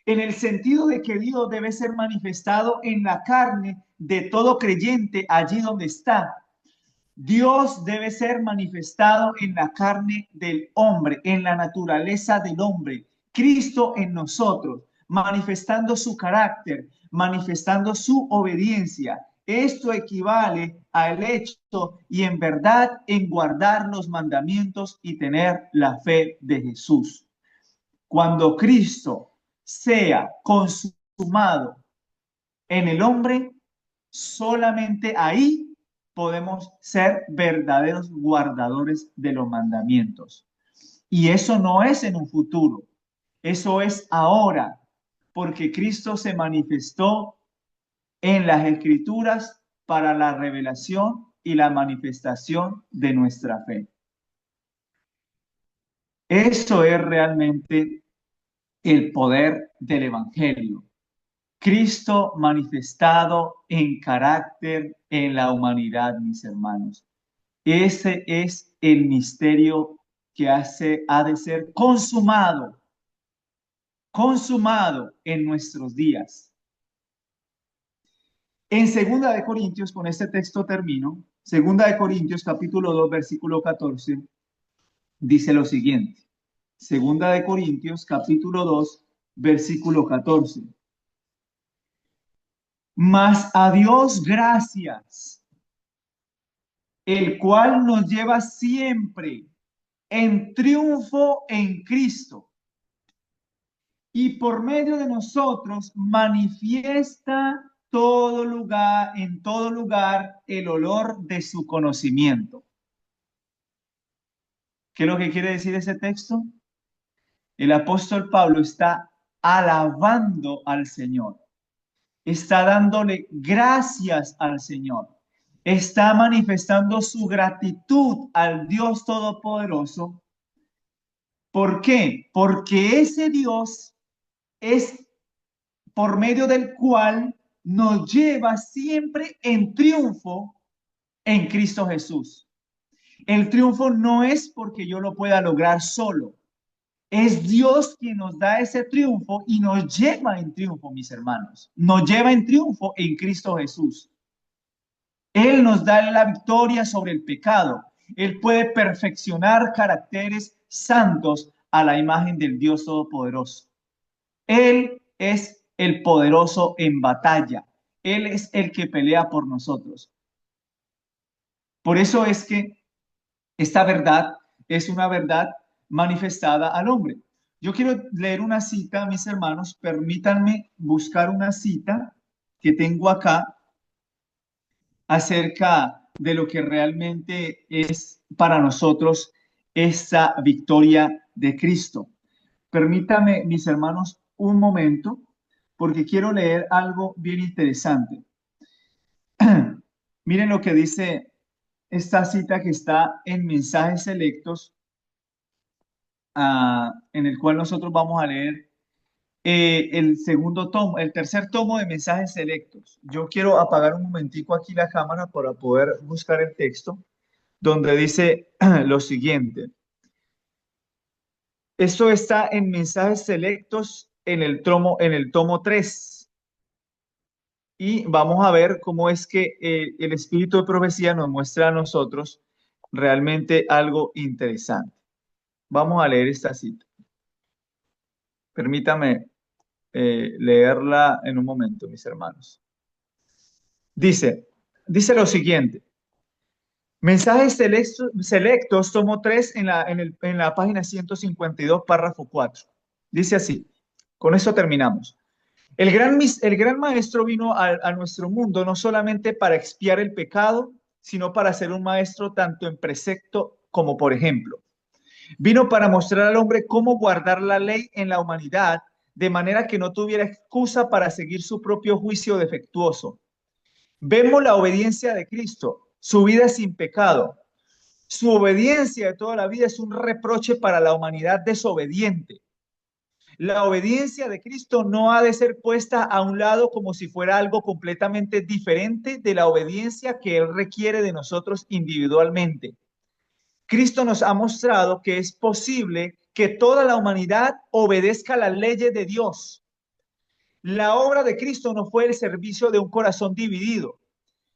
en el sentido de que Dios debe ser manifestado en la carne de todo creyente allí donde está. Dios debe ser manifestado en la carne del hombre, en la naturaleza del hombre. Cristo en nosotros, manifestando su carácter, manifestando su obediencia. Esto equivale al hecho y en verdad en guardar los mandamientos y tener la fe de Jesús. Cuando Cristo sea consumado en el hombre, solamente ahí podemos ser verdaderos guardadores de los mandamientos. Y eso no es en un futuro, eso es ahora, porque Cristo se manifestó en las Escrituras para la revelación y la manifestación de nuestra fe. Eso es realmente el poder del Evangelio. Cristo manifestado en carácter en la humanidad, mis hermanos. Ese es el misterio que ha de ser consumado en nuestros días. En Segunda de Corintios, con este texto termino, Segunda de Corintios capítulo 2, versículo 14, dice lo siguiente. Segunda de Corintios capítulo 2, versículo 14. Mas a Dios gracias, el cual nos lleva siempre en triunfo en Cristo y por medio de nosotros manifiesta en todo lugar el olor de su conocimiento. ¿Qué es lo que quiere decir ese texto? El apóstol Pablo está alabando al Señor, está dándole gracias al Señor, está manifestando su gratitud al Dios Todopoderoso. ¿Por qué? Porque ese Dios es por medio del cual nos lleva siempre en triunfo en Cristo Jesús. El triunfo no es porque yo lo pueda lograr solo. Es Dios quien nos da ese triunfo y nos lleva en triunfo, mis hermanos. Nos lleva en triunfo en Cristo Jesús. Él nos da la victoria sobre el pecado. Él puede perfeccionar caracteres santos a la imagen del Dios Todopoderoso. Él es el poderoso en batalla. Él es el que pelea por nosotros. Por eso es que esta verdad es una verdad manifestada al hombre. Yo quiero leer una cita, mis hermanos. Permítanme buscar una cita que tengo acá acerca de lo que realmente es para nosotros esta victoria de Cristo. Permítanme, mis hermanos, un momento. porque quiero leer algo bien interesante. Miren lo que dice esta cita que está en Mensajes Selectos, en el cual nosotros vamos a leer el segundo tomo, el tercer tomo de Mensajes Selectos. Yo quiero apagar un momentico aquí la cámara para poder buscar el texto, donde dice lo siguiente. Esto está en Mensajes Selectos en el tomo 3. Y vamos a ver cómo es que el espíritu de profecía nos muestra a nosotros realmente algo interesante. Vamos a leer esta cita. Permítame leerla en un momento, mis hermanos. Dice lo siguiente. Mensajes selectos, tomo 3 en la página 152, párrafo 4. Dice así, con esto terminamos. El gran maestro vino a nuestro mundo no solamente para expiar el pecado, sino para ser un maestro tanto en precepto como por ejemplo. Vino para mostrar al hombre cómo guardar la ley en la humanidad, de manera que no tuviera excusa para seguir su propio juicio defectuoso. Vemos la obediencia de Cristo, su vida sin pecado. Su obediencia de toda la vida es un reproche para la humanidad desobediente. La obediencia de Cristo no ha de ser puesta a un lado como si fuera algo completamente diferente de la obediencia que Él requiere de nosotros individualmente. Cristo nos ha mostrado que es posible que toda la humanidad obedezca las leyes de Dios. La obra de Cristo no fue el servicio de un corazón dividido.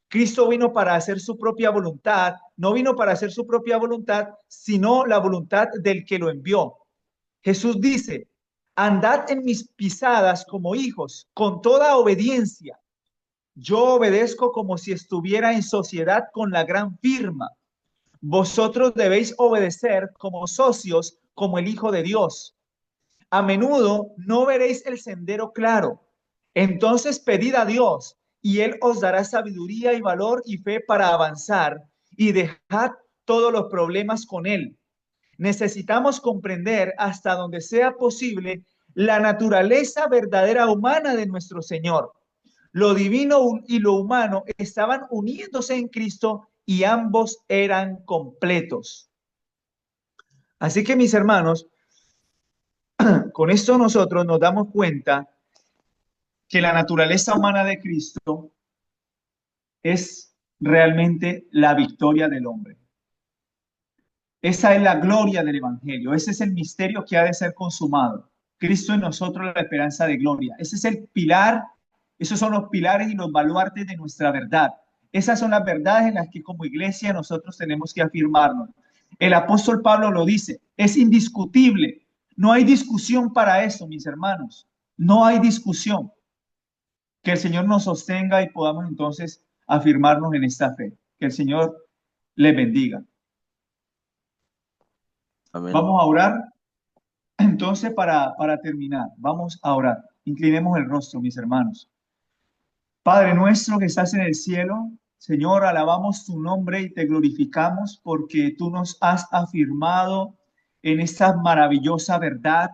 Cristo vino para hacer su propia voluntad, no vino para hacer su propia voluntad, sino la voluntad del que lo envió. Jesús dice, andad en mis pisadas como hijos, con toda obediencia. Yo obedezco como si estuviera en sociedad con la gran firma. Vosotros debéis obedecer como socios, como el Hijo de Dios. A menudo no veréis el sendero claro. Entonces pedid a Dios y Él os dará sabiduría y valor y fe para avanzar y dejad todos los problemas con Él. Necesitamos comprender hasta donde sea posible la naturaleza verdadera humana de nuestro Señor. Lo divino y lo humano estaban uniéndose en Cristo y ambos eran completos. Así que mis hermanos, con esto nosotros nos damos cuenta que la naturaleza humana de Cristo es realmente la victoria del hombre. Esa es la gloria del Evangelio. Ese es el misterio que ha de ser consumado. Cristo en nosotros, la esperanza de gloria. Ese es el pilar. Esos son los pilares y los baluartes de nuestra verdad. Esas son las verdades en las que como iglesia nosotros tenemos que afirmarnos. El apóstol Pablo lo dice. Es indiscutible. No hay discusión para eso, mis hermanos. No hay discusión. Que el Señor nos sostenga y podamos entonces afirmarnos en esta fe. Que el Señor le bendiga. Amén. Vamos a orar. Entonces, para terminar, vamos a orar. Inclinemos el rostro, mis hermanos. Padre nuestro que estás en el cielo, Señor, alabamos tu nombre y te glorificamos porque tú nos has afirmado en esta maravillosa verdad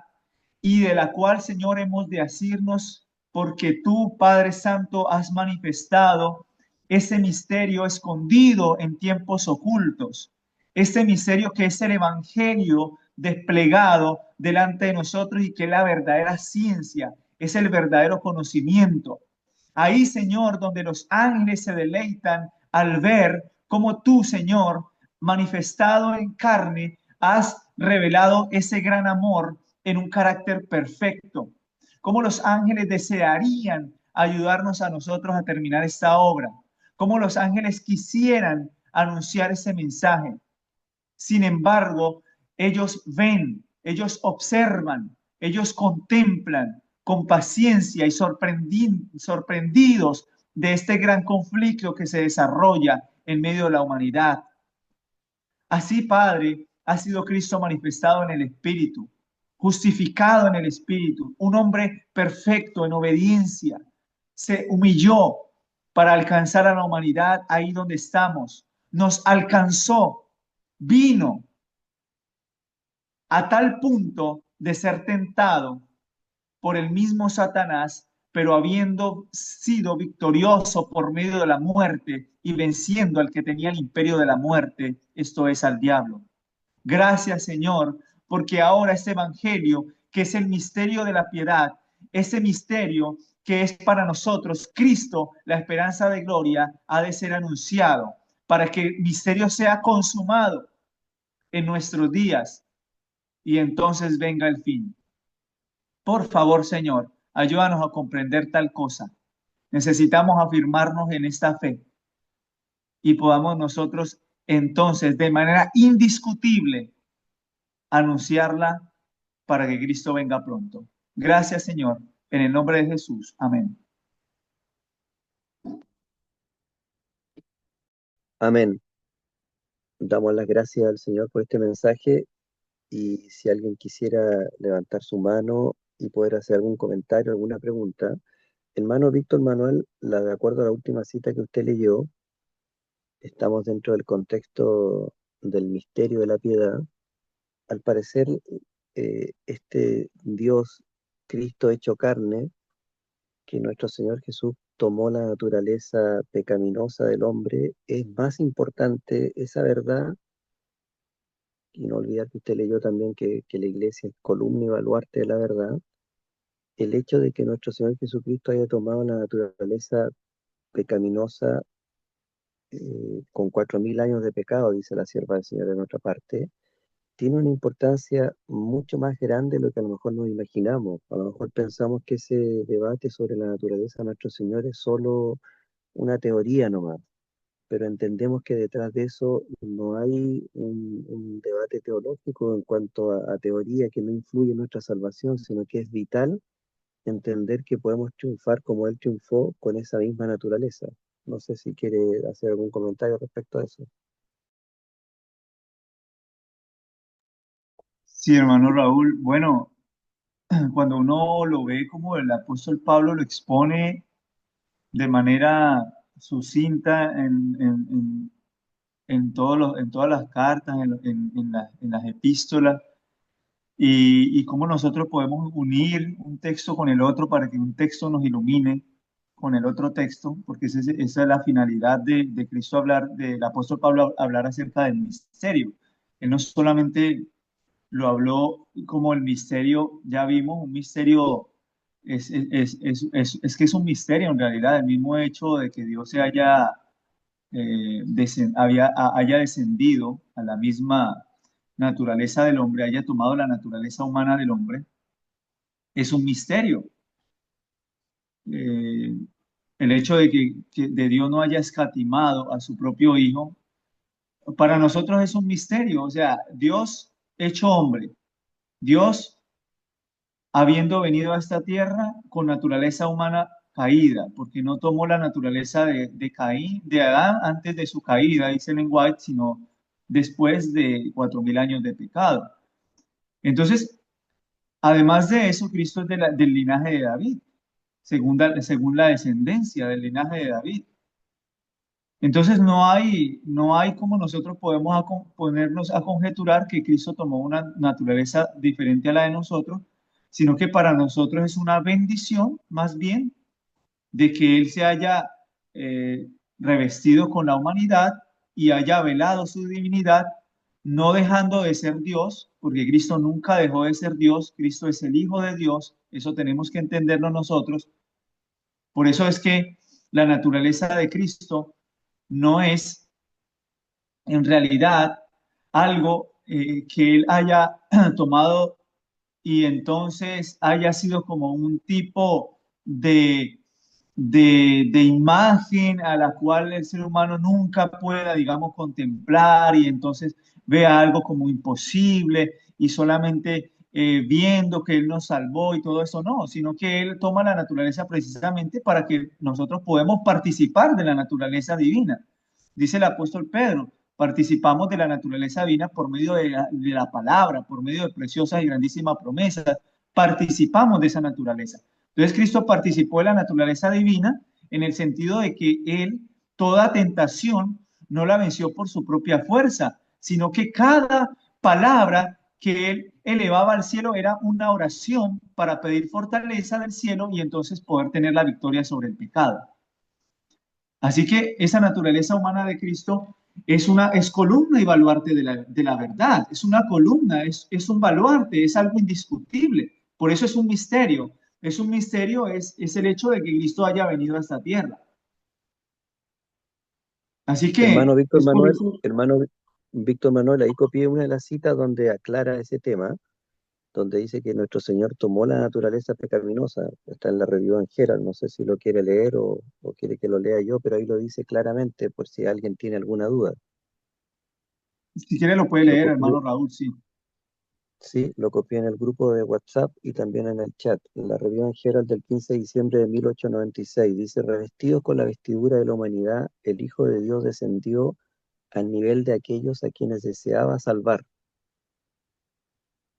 y de la cual, Señor, hemos de asirnos porque tú, Padre Santo, has manifestado ese misterio escondido en tiempos ocultos, ese misterio que es el Evangelio desplegado delante de nosotros y que es la verdadera ciencia, es el verdadero conocimiento. Ahí, Señor, donde los ángeles se deleitan al ver cómo tú, Señor, manifestado en carne, has revelado ese gran amor en un carácter perfecto. Cómo los ángeles desearían ayudarnos a nosotros a terminar esta obra. Cómo los ángeles quisieran anunciar ese mensaje. Sin embargo, ellos ven, ellos observan, ellos contemplan con paciencia y sorprendidos de este gran conflicto que se desarrolla en medio de la humanidad. Así, Padre, ha sido Cristo manifestado en el Espíritu, justificado en el Espíritu, un hombre perfecto en obediencia. Se humilló para alcanzar a la humanidad ahí donde estamos. Nos alcanzó, vino a tal punto de ser tentado por el mismo Satanás, pero habiendo sido victorioso por medio de la muerte y venciendo al que tenía el imperio de la muerte, esto es al diablo. Gracias, Señor, porque ahora este evangelio, que es el misterio de la piedad, ese misterio que es para nosotros Cristo, la esperanza de gloria, ha de ser anunciado para que el misterio sea consumado en nuestros días y entonces venga el fin. Por favor, Señor, ayúdanos a comprender tal cosa. Necesitamos afirmarnos en esta fe y podamos nosotros entonces de manera indiscutible anunciarla para que Cristo venga pronto. Gracias, Señor, en el nombre de Jesús. Amén. Amén. Damos las gracias al Señor por este mensaje y si alguien quisiera levantar su mano y poder hacer algún comentario, alguna pregunta. Hermano Víctor Manuel, de acuerdo a la última cita que usted leyó, estamos dentro del contexto del misterio de la piedad. Al parecer, este Dios, Cristo hecho carne, que nuestro Señor Jesús tomó la naturaleza pecaminosa del hombre, es más importante esa verdad, y no olvidar que usted leyó también que la iglesia es columna y baluarte de la verdad, el hecho de que nuestro Señor Jesucristo haya tomado la naturaleza pecaminosa con 4.000 años de pecado, dice la sierva del Señor en otra parte, tiene una importancia mucho más grande de lo que a lo mejor nos imaginamos. A lo mejor pensamos que ese debate sobre la naturaleza de nuestro Señor es solo una teoría nomás, pero entendemos que detrás de eso no hay un debate teológico en cuanto a teoría que no influye en nuestra salvación, sino que es vital entender que podemos triunfar como Él triunfó con esa misma naturaleza. No sé si quiere hacer algún comentario respecto a eso. Sí, hermano Raúl. Bueno, cuando uno lo ve como el apóstol Pablo lo expone de manera sucinta en todas las cartas, en las epístolas, y cómo nosotros podemos unir un texto con el otro para que un texto nos ilumine con el otro texto, porque esa es la finalidad de Cristo hablar, del apóstol Pablo hablar acerca del misterio. Él no solamente lo habló como el misterio, ya vimos, un misterio, es que es un misterio en realidad, el mismo hecho de que Dios se haya, haya descendido a la misma naturaleza del hombre, haya tomado la naturaleza humana del hombre, es un misterio. Eh, el hecho de que de Dios no haya escatimado a su propio Hijo, para nosotros es un misterio, o sea, Dios hecho hombre, Dios habiendo venido a esta tierra con naturaleza humana caída, porque no tomó la naturaleza de Caín, de Adán antes de su caída, dice Ellen White, sino después de 4.000 años de pecado. Entonces, además de eso, Cristo es del linaje de David, según la descendencia del linaje de David. Entonces no hay como nosotros podemos ponernos a conjeturar que Cristo tomó una naturaleza diferente a la de nosotros, sino que para nosotros es una bendición más bien de que Él se haya eh, revestido con la humanidad y haya velado su divinidad, no dejando de ser Dios, porque Cristo nunca dejó de ser Dios, Cristo es el Hijo de Dios, eso tenemos que entenderlo nosotros. Por eso es que la naturaleza de Cristo no es en realidad algo que él haya tomado y entonces haya sido como un tipo de imagen a la cual el ser humano nunca pueda, digamos, contemplar y entonces vea algo como imposible y solamente viendo que Él nos salvó y todo eso, no, sino que Él toma la naturaleza precisamente para que nosotros podamos participar de la naturaleza divina. Dice el apóstol Pedro, participamos de la naturaleza divina por medio de la palabra, por medio de preciosas y grandísimas promesas, participamos de esa naturaleza. Entonces Cristo participó de la naturaleza divina en el sentido de que Él toda tentación no la venció por su propia fuerza, sino que cada palabra que él elevaba al cielo era una oración para pedir fortaleza del cielo y entonces poder tener la victoria sobre el pecado. Así que esa naturaleza humana de Cristo es columna y baluarte de la verdad, es una columna, es un baluarte, es algo indiscutible. Por eso es un misterio. Es un misterio, es el hecho de que Cristo haya venido a esta tierra. Así Hermano que Víctor es por Manuel, eso. hermano Víctor Manuel, ahí copié una de las citas donde aclara ese tema, donde dice que nuestro Señor tomó la naturaleza pecaminosa. Está en la Review and Herald, no sé si lo quiere leer o quiere que lo lea yo, pero ahí lo dice claramente por si alguien tiene alguna duda. Si quiere lo puede Lo leer, copié, hermano Raúl, sí. sí, lo copié en el grupo de WhatsApp y también en el chat. En la Review and Herald del 15 de diciembre de 1896 dice, revestidos con la vestidura de la humanidad, el Hijo de Dios descendió al nivel de aquellos a quienes deseaba salvar.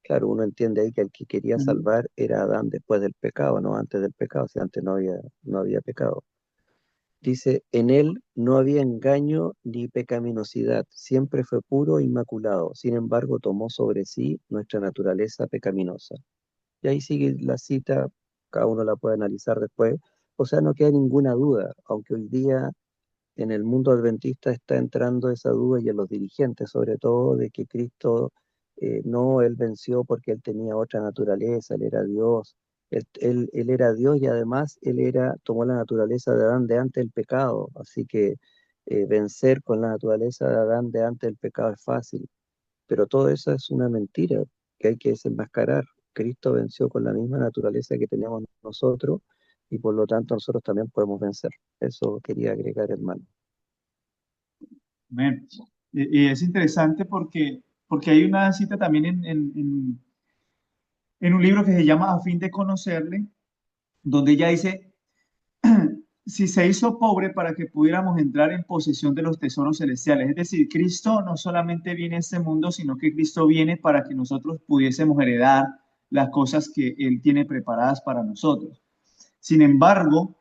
Claro, uno entiende ahí que el que quería Ujú. salvar era Adán después del pecado, no antes del pecado, si antes no había pecado. Dice, en él no había engaño ni pecaminosidad, siempre fue puro e inmaculado, sin embargo tomó sobre sí nuestra naturaleza pecaminosa. Y ahí sigue la cita, cada uno la puede analizar después, o sea, no queda ninguna duda, aunque hoy día en el mundo adventista está entrando esa duda y en los dirigentes, sobre todo, de que Cristo no, él venció porque él tenía otra naturaleza, él era Dios, él era Dios y además tomó la naturaleza de Adán de antes del pecado, así que vencer con la naturaleza de Adán de antes del pecado es fácil, pero todo eso es una mentira que hay que desenmascarar. Cristo venció con la misma naturaleza que tenemos nosotros y por lo tanto nosotros también podemos vencer. Eso quería agregar, hermano. Amén. Y es interesante porque hay una cita también en un libro que se llama A fin de conocerle, donde ella dice, si se hizo pobre para que pudiéramos entrar en posesión de los tesoros celestiales. Es decir, Cristo no solamente viene a este mundo, sino que Cristo viene para que nosotros pudiésemos heredar las cosas que Él tiene preparadas para nosotros. Sin embargo,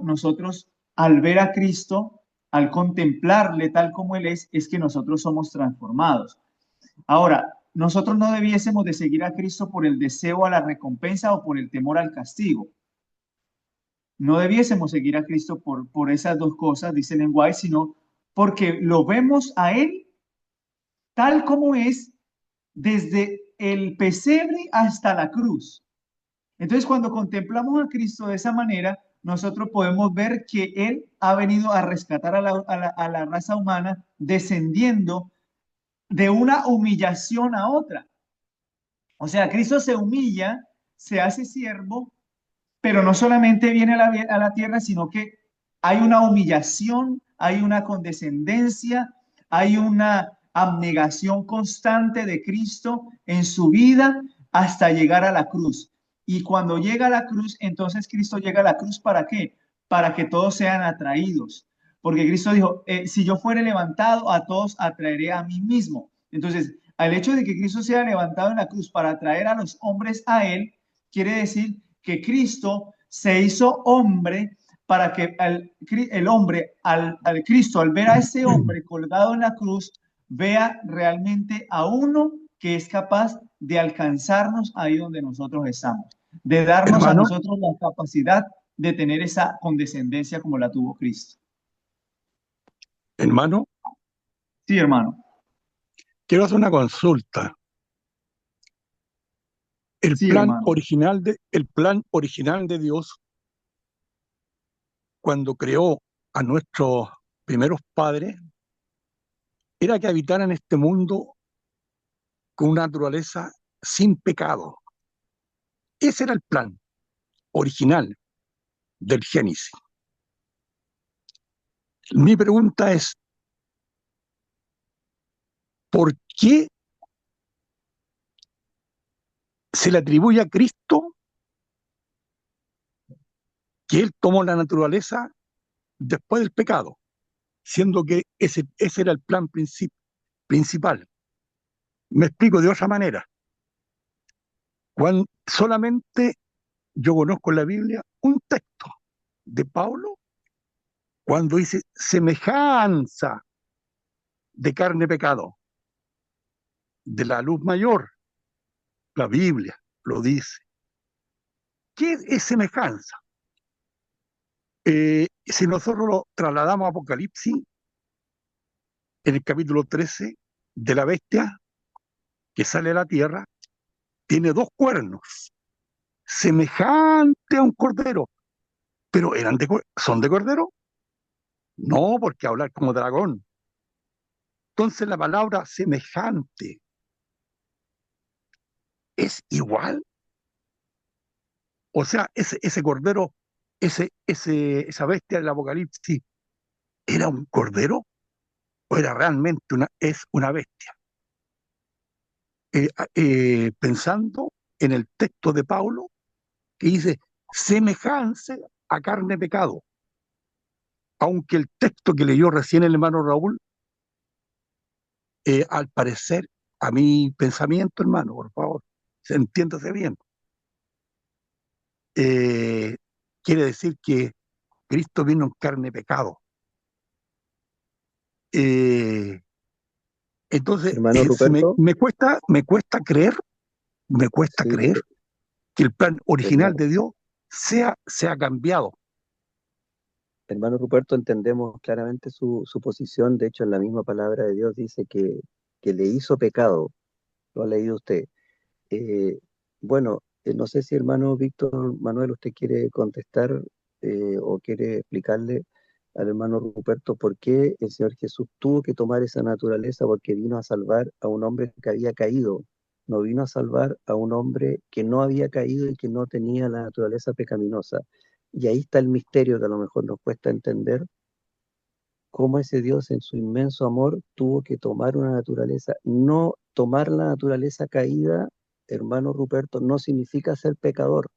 nosotros al ver a Cristo, al contemplarle tal como Él es que nosotros somos transformados. Ahora, nosotros no debiésemos de seguir a Cristo por el deseo a la recompensa o por el temor al castigo. No debiésemos seguir a Cristo por esas dos cosas, dice el lenguaje, sino porque lo vemos a Él tal como es desde el pesebre hasta la cruz. Entonces, cuando contemplamos a Cristo de esa manera, nosotros podemos ver que Él ha venido a rescatar a la raza humana descendiendo de una humillación a otra. O sea, Cristo se humilla, se hace siervo, pero no solamente viene a la tierra, sino que hay una humillación, hay una condescendencia, hay una abnegación constante de Cristo en su vida hasta llegar a la cruz. Y cuando llega a la cruz, entonces Cristo llega a la cruz ¿para qué? Para que todos sean atraídos. Porque Cristo dijo, si yo fuere levantado, a todos atraeré a mí mismo. Entonces, al hecho de que Cristo sea levantado en la cruz para atraer a los hombres a Él, quiere decir que Cristo se hizo hombre para que el hombre, al Cristo, al ver a ese hombre colgado en la cruz, vea realmente a uno que es capaz de alcanzarnos ahí donde nosotros estamos, de darnos a Hermano, nosotros la capacidad de tener esa condescendencia como la tuvo Cristo. hermano, Sí, hermano. quiero hacer una consulta. Sí, hermano. El plan original de Dios cuando creó a nuestros primeros padres era que habitaran este mundo con una naturaleza sin pecado. Ese era el plan original del Génesis. Mi pregunta es, ¿por qué se le atribuye a Cristo que Él tomó la naturaleza después del pecado, siendo que ese era el plan principal? Me explico de otra manera. Solamente yo conozco en la Biblia un texto de Pablo cuando dice semejanza de carne pecado. de la luz mayor. La Biblia lo dice. ¿Qué es semejanza? Si nosotros lo trasladamos a Apocalipsis, en el capítulo 13, de la bestia que sale a la tierra, tiene dos cuernos, semejante a un cordero. Pero ¿son de cordero? No, porque hablar como dragón. Entonces la palabra semejante es igual. O sea, ese cordero, esa bestia del Apocalipsis, ¿era un cordero o era realmente es una bestia? Pensando en el texto de Pablo que dice semejanza a carne pecado. Aunque el texto que leyó recién el hermano Raúl, al parecer, a mi pensamiento, hermano, por favor, entiéndase bien, eh, quiere decir que Cristo vino en carne pecado. Entonces, Hermano Ruperto, me cuesta creer, sí, que el plan original hermano, de Dios sea cambiado. hermano Ruperto, entendemos claramente su posición. De hecho, en la misma palabra de Dios dice que le hizo pecado. Lo ha leído usted. Eh, bueno, no sé si hermano Víctor Manuel usted quiere contestar o quiere explicarle al hermano Ruperto por qué el Señor Jesús tuvo que tomar esa naturaleza, porque vino a salvar a un hombre que había caído, no vino a salvar a un hombre que no había caído y que no tenía la naturaleza pecaminosa. Y ahí está el misterio que a lo mejor nos cuesta entender, cómo ese Dios en su inmenso amor tuvo que tomar una naturaleza. No tomar la naturaleza caída, hermano Ruperto, no significa ser pecador,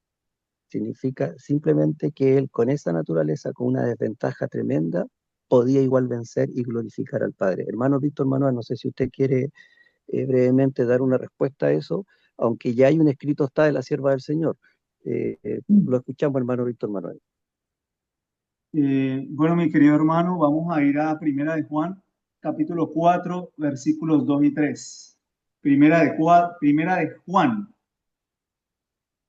significa simplemente que él con esa naturaleza, con una desventaja tremenda, podía igual vencer y glorificar al Padre. Hermano Víctor Manuel, no sé si usted quiere brevemente dar una respuesta a eso, aunque ya hay un escrito está de la sierva del Señor. Lo escuchamos, hermano Víctor Manuel. Bueno, mi querido hermano, vamos a ir a Primera de Juan, capítulo 4, versículos 2 y 3. Primera de Juan,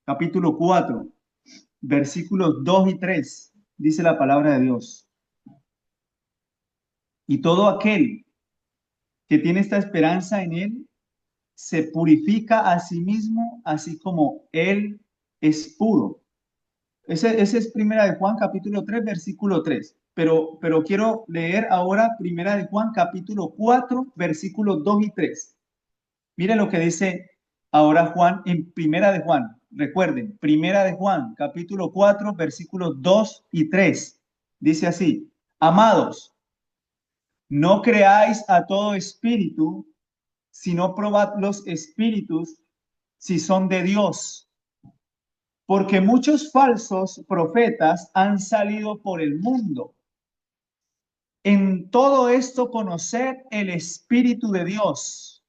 capítulo 4, versículos 2 y 3. Dice la palabra de Dios. Y todo aquel que tiene esta esperanza en Él se purifica a sí mismo, así como Él es puro. Ese es Primera de Juan, capítulo 3, versículo 3. Pero quiero leer ahora Primera de Juan, capítulo 4, versículos 2 y 3. Mire lo que dice ahora Juan en Primera de Juan. Recuerden, Primera de Juan, capítulo 4, versículos 2 y 3. Dice así: Amados, no creáis a todo espíritu, sino probad los espíritus si son de Dios, porque muchos falsos profetas han salido por el mundo. En todo esto conoced el Espíritu de Dios.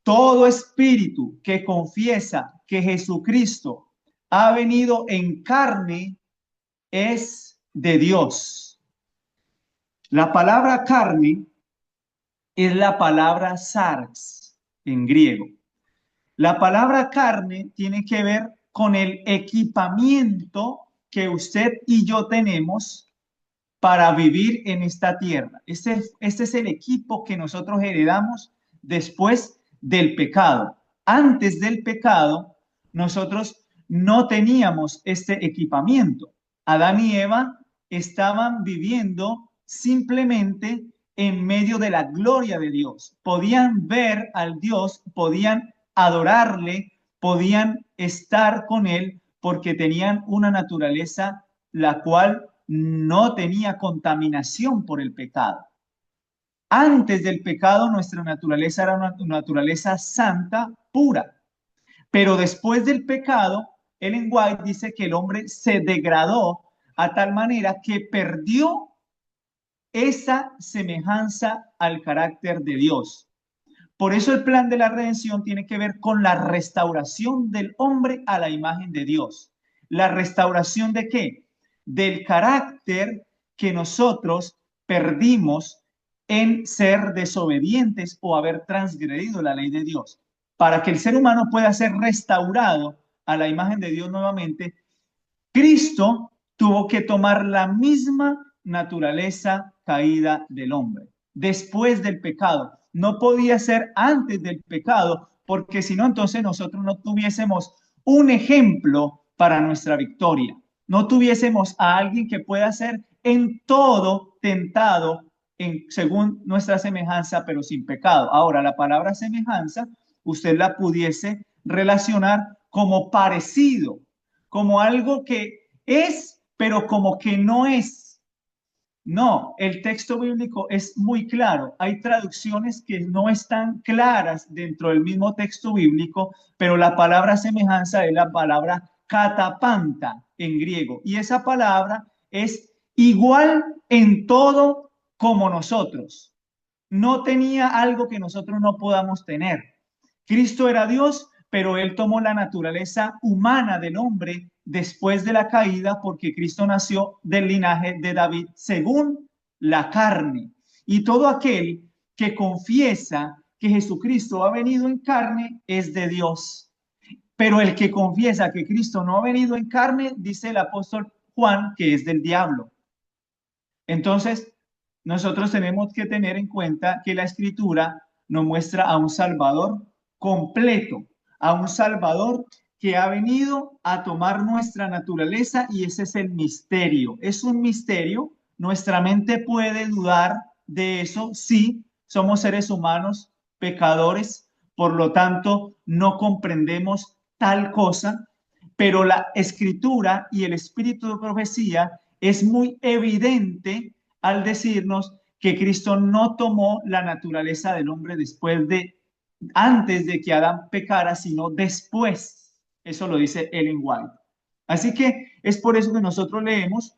Todo espíritu que confiesa que Jesucristo ha venido en carne es de Dios. La palabra carne es la palabra sarx en griego. La palabra carne tiene que ver con el equipamiento que usted y yo tenemos para vivir en esta tierra. Este es el equipo que nosotros heredamos después del pecado. Antes del pecado, nosotros no teníamos este equipamiento. Adán y Eva estaban viviendo simplemente en medio de la gloria de Dios. Podían ver al Dios, podían adorarle, podían estar con él porque tenían una naturaleza la cual no tenía contaminación por el pecado. Antes del pecado, nuestra naturaleza era una naturaleza santa, pura. Pero después del pecado, Ellen White dice que el hombre se degradó a tal manera que perdió esa semejanza al carácter de Dios. Por eso el plan de la redención tiene que ver con la restauración del hombre a la imagen de Dios. ¿La restauración de qué? Del carácter que nosotros perdimos en ser desobedientes o haber transgredido la ley de Dios. Para que el ser humano pueda ser restaurado a la imagen de Dios nuevamente, Cristo tuvo que tomar la misma naturaleza caída del hombre, después del pecado. No podía ser antes del pecado, porque si no, entonces nosotros no tuviésemos un ejemplo para nuestra victoria. No tuviésemos a alguien que pueda ser en todo tentado según nuestra semejanza, pero sin pecado. Ahora, la palabra semejanza, usted la pudiese relacionar como parecido, como algo que es, pero como que no es. No, el texto bíblico es muy claro. Hay traducciones que no están claras dentro del mismo texto bíblico, pero la palabra semejanza es la palabra katapanta en griego. Y esa palabra es igual en todo como nosotros. No tenía algo que nosotros no podamos tener. Cristo era Dios, pero él tomó la naturaleza humana del hombre después de la caída, porque Cristo nació del linaje de David según la carne. Y todo aquel que confiesa que Jesucristo ha venido en carne es de Dios. Pero el que confiesa que Cristo no ha venido en carne, dice el apóstol Juan, que es del diablo. Entonces, nosotros tenemos que tener en cuenta que la escritura nos muestra a un Salvador completo, a un Salvador que ha venido a tomar nuestra naturaleza, y ese es el misterio. Es un misterio, nuestra mente puede dudar de eso, sí, somos seres humanos, pecadores, por lo tanto no comprendemos tal cosa, pero la escritura y el espíritu de profecía es muy evidente al decirnos que Cristo no tomó la naturaleza del hombre antes de que Adán pecara, sino después. Eso lo dice Ellen White. Así que es por eso que nosotros leemos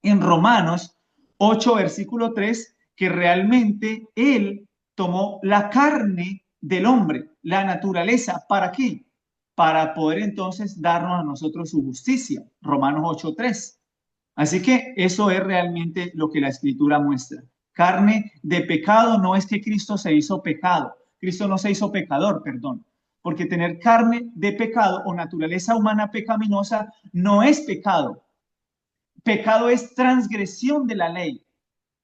en Romanos 8, versículo 3, que realmente Él tomó la carne del hombre, la naturaleza. ¿Para qué? Para poder entonces darnos a nosotros su justicia. Romanos 8, 3. Así que eso es realmente lo que la escritura muestra. Carne de pecado no es que Cristo se hizo pecado. Cristo no se hizo pecador, perdón. Porque tener carne de pecado o naturaleza humana pecaminosa no es pecado. Pecado es transgresión de la ley.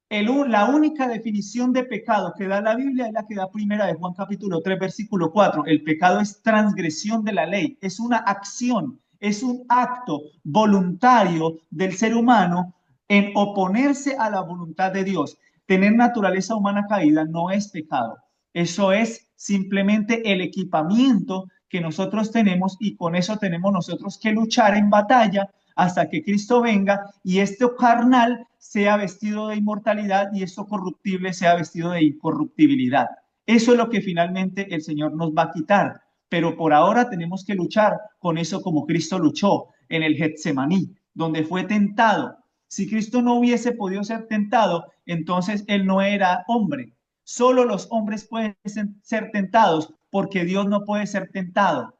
La única definición de pecado que da la Biblia es la que da primera de Juan capítulo 3, versículo 4. El pecado es transgresión de la ley, es una acción, es un acto voluntario del ser humano en oponerse a la voluntad de Dios. Tener naturaleza humana caída no es pecado. Eso es simplemente el equipamiento que nosotros tenemos, y con eso tenemos nosotros que luchar en batalla hasta que Cristo venga y esto carnal sea vestido de inmortalidad y esto corruptible sea vestido de incorruptibilidad. Eso es lo que finalmente el Señor nos va a quitar. Pero por ahora tenemos que luchar con eso como Cristo luchó en el Getsemaní, donde fue tentado. Si Cristo no hubiese podido ser tentado, entonces Él no era hombre. Solo los hombres pueden ser tentados, porque Dios no puede ser tentado.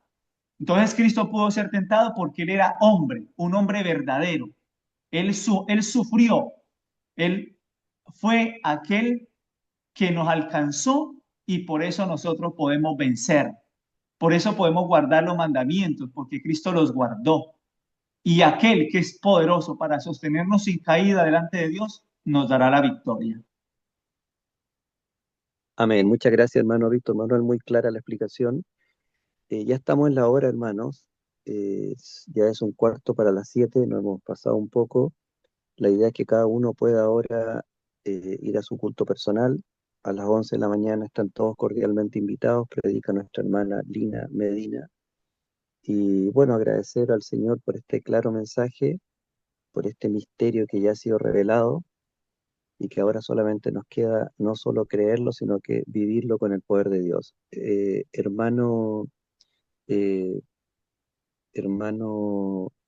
Entonces Cristo pudo ser tentado porque Él era hombre, un hombre verdadero. Él sufrió, Él fue aquel que nos alcanzó, y por eso nosotros podemos vencer. Por eso podemos guardar los mandamientos, porque Cristo los guardó. Y aquel que es poderoso para sostenernos sin caída delante de Dios, nos dará la victoria. Amén. Muchas gracias, hermano Víctor Manuel. Muy clara la explicación. Ya estamos en la hora, hermanos. Ya es un cuarto para las 7. Nos hemos pasado un poco. La idea es que cada uno pueda ahora ir a su culto personal. A las 11 de la mañana están todos cordialmente invitados. Predica nuestra hermana Lina Medina. Y bueno, agradecer al Señor por este claro mensaje, por este misterio que ya ha sido revelado, y que ahora solamente nos queda no solo creerlo, sino que vivirlo con el poder de Dios. Eh, hermano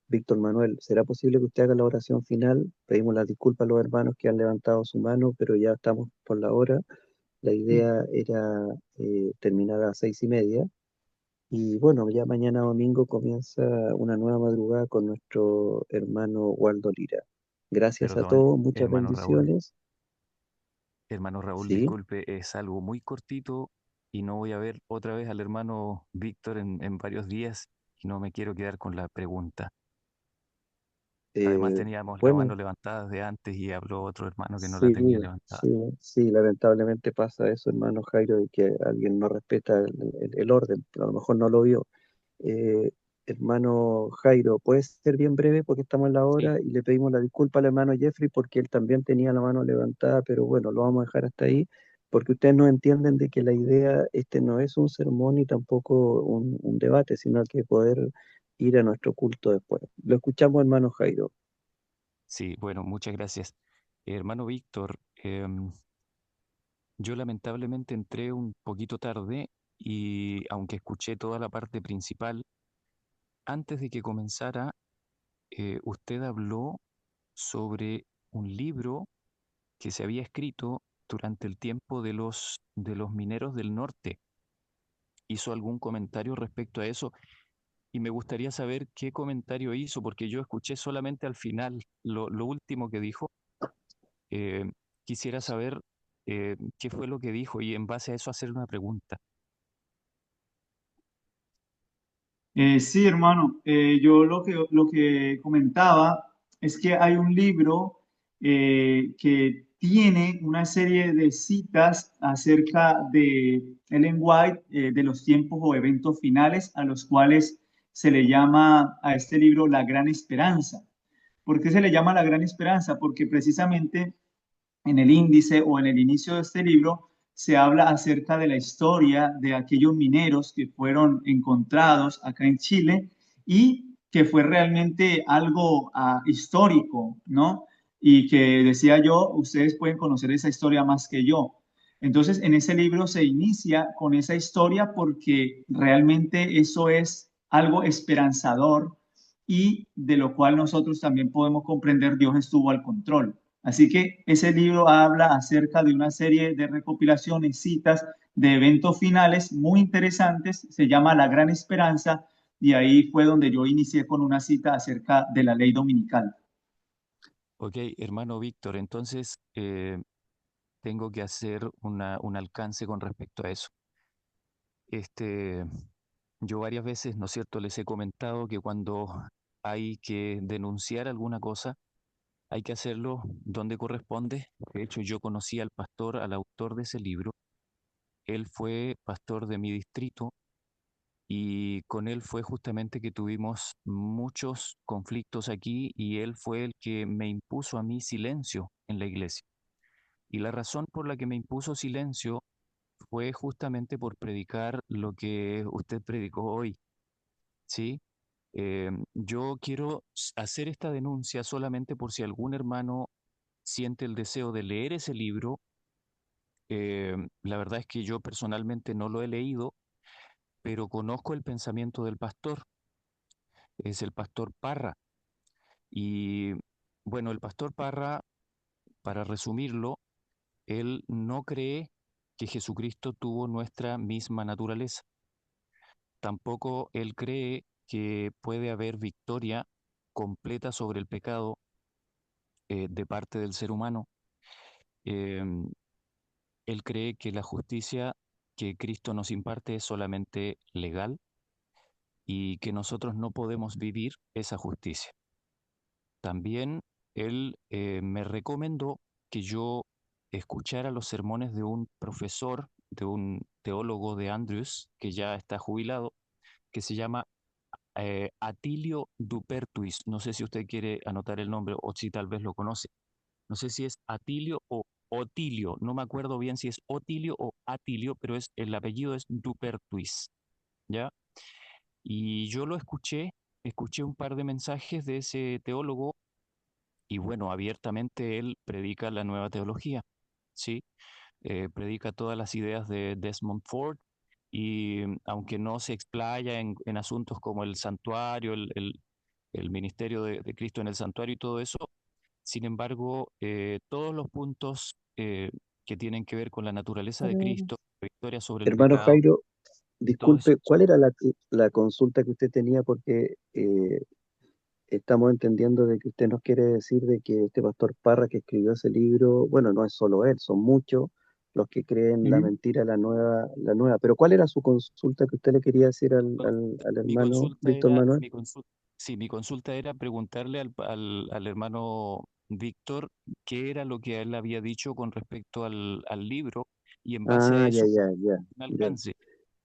Víctor Manuel, ¿será posible que usted haga la oración final? Pedimos las disculpas a los hermanos que han levantado su mano, pero ya estamos por la hora. La idea era terminar a las 6:30. Y bueno, ya mañana domingo comienza una nueva madrugada con nuestro hermano Waldo Lira. Gracias a Perdón, todos, muchas hermano Raúl. bendiciones. Hermano Raúl, ¿Sí? disculpe, es algo muy cortito y no voy a ver otra vez al hermano Víctor en varios días y no me quiero quedar con la pregunta. Además Eh, teníamos la mano bueno, levantada de antes y habló otro hermano que no la sí, tenía levantada. sí, lamentablemente pasa eso, hermano Jairo, de que alguien no respeta el orden, pero a lo mejor no lo vio. Eh, Hermano Jairo, ¿puede ser bien breve porque estamos en la Sí, hora y le pedimos la disculpa al hermano Jeffrey porque él también tenía la mano levantada, pero bueno, lo vamos a dejar hasta ahí porque ustedes no entienden de que la idea este no es un sermón ni tampoco un debate, sino que poder ir a nuestro culto después. Lo escuchamos, hermano Jairo. sí, bueno, muchas gracias. Hermano Víctor, yo lamentablemente entré un poquito tarde y aunque escuché toda la parte principal, antes de que comenzara, usted habló sobre un libro que se había escrito durante el tiempo de los mineros del norte. ¿Hizo algún comentario respecto a eso? Y me gustaría saber qué comentario hizo, porque yo escuché solamente al final lo último que dijo. Eh, Quisiera saber qué fue lo que dijo y en base a eso hacer una pregunta. Sí, hermano, yo lo que comentaba es que hay un libro que tiene una serie de citas acerca de Ellen White, de los tiempos o eventos finales, a los cuales se le llama a este libro La Gran Esperanza. ¿Por qué se le llama La Gran Esperanza? Porque precisamente en el índice o en el inicio de este libro se habla acerca de la historia de aquellos mineros que fueron encontrados acá en Chile y que fue realmente algo histórico, ¿no? Y que decía yo, ustedes pueden conocer esa historia más que yo. Entonces, en ese libro se inicia con esa historia porque realmente eso es algo esperanzador y de lo cual nosotros también podemos comprender Dios estuvo al control. Así que ese libro habla acerca de una serie de recopilaciones, citas de eventos finales muy interesantes, se llama La Gran Esperanza, y ahí fue donde yo inicié con una cita acerca de la ley dominical. Ok, hermano Víctor, entonces tengo que hacer un alcance con respecto a eso. Este, yo varias veces, ¿no es cierto?, les he comentado que cuando hay que denunciar alguna cosa, hay que hacerlo donde corresponde. De hecho, yo conocí al pastor, al autor de ese libro. Él fue pastor de mi distrito y con él fue justamente que tuvimos muchos conflictos aquí y él fue el que me impuso a mí silencio en la iglesia. Y la razón por la que me impuso silencio fue justamente por predicar lo que usted predicó hoy, ¿sí? Yo quiero hacer esta denuncia solamente por si algún hermano siente el deseo de leer ese libro. La verdad es que yo personalmente no lo he leído, pero conozco el pensamiento del pastor, es el pastor Parra. Y bueno, el pastor Parra, para resumirlo, él no cree que Jesucristo tuvo nuestra misma naturaleza. Tampoco él cree que puede haber victoria completa sobre el pecado de parte del ser humano. Em, Él cree que la justicia que Cristo nos imparte es solamente legal y que nosotros no podemos vivir esa justicia. También él me recomendó que yo escuchara los sermones de un profesor, de un teólogo de Andrews, que ya está jubilado, que se llama Atilio Dupertuis. No sé si usted quiere anotar el nombre o si tal vez lo conoce. No sé si es Atilio o Otilio. No me acuerdo bien si es Otilio o Atilio, pero el apellido es Dupertuis, ¿ya? Y yo lo escuché un par de mensajes de ese teólogo y bueno, abiertamente él predica la nueva teología, ¿sí? Predica todas las ideas de Desmond Ford y aunque no se explaya en asuntos como el santuario, el ministerio de Cristo en el santuario y todo eso, sin embargo, todos los puntos que tienen que ver con la naturaleza de Cristo, la victoria sobre el Hermano pecado Jairo, y todo eso. disculpe, ¿cuál era la consulta que usted tenía? Porque estamos entendiendo de que usted nos quiere decir de que este pastor Parra que escribió ese libro, bueno, no es solo él, son muchos los que creen la ¿sí? mentira, la nueva. Pero ¿cuál era su consulta que usted le quería decir Bueno, al mi hermano consulta Víctor era, Manuel? sí, mi consulta era preguntarle al hermano Víctor qué era lo que él había dicho con respecto al libro y en base a Ah, ya, eso ya, ya, un ya. alcance.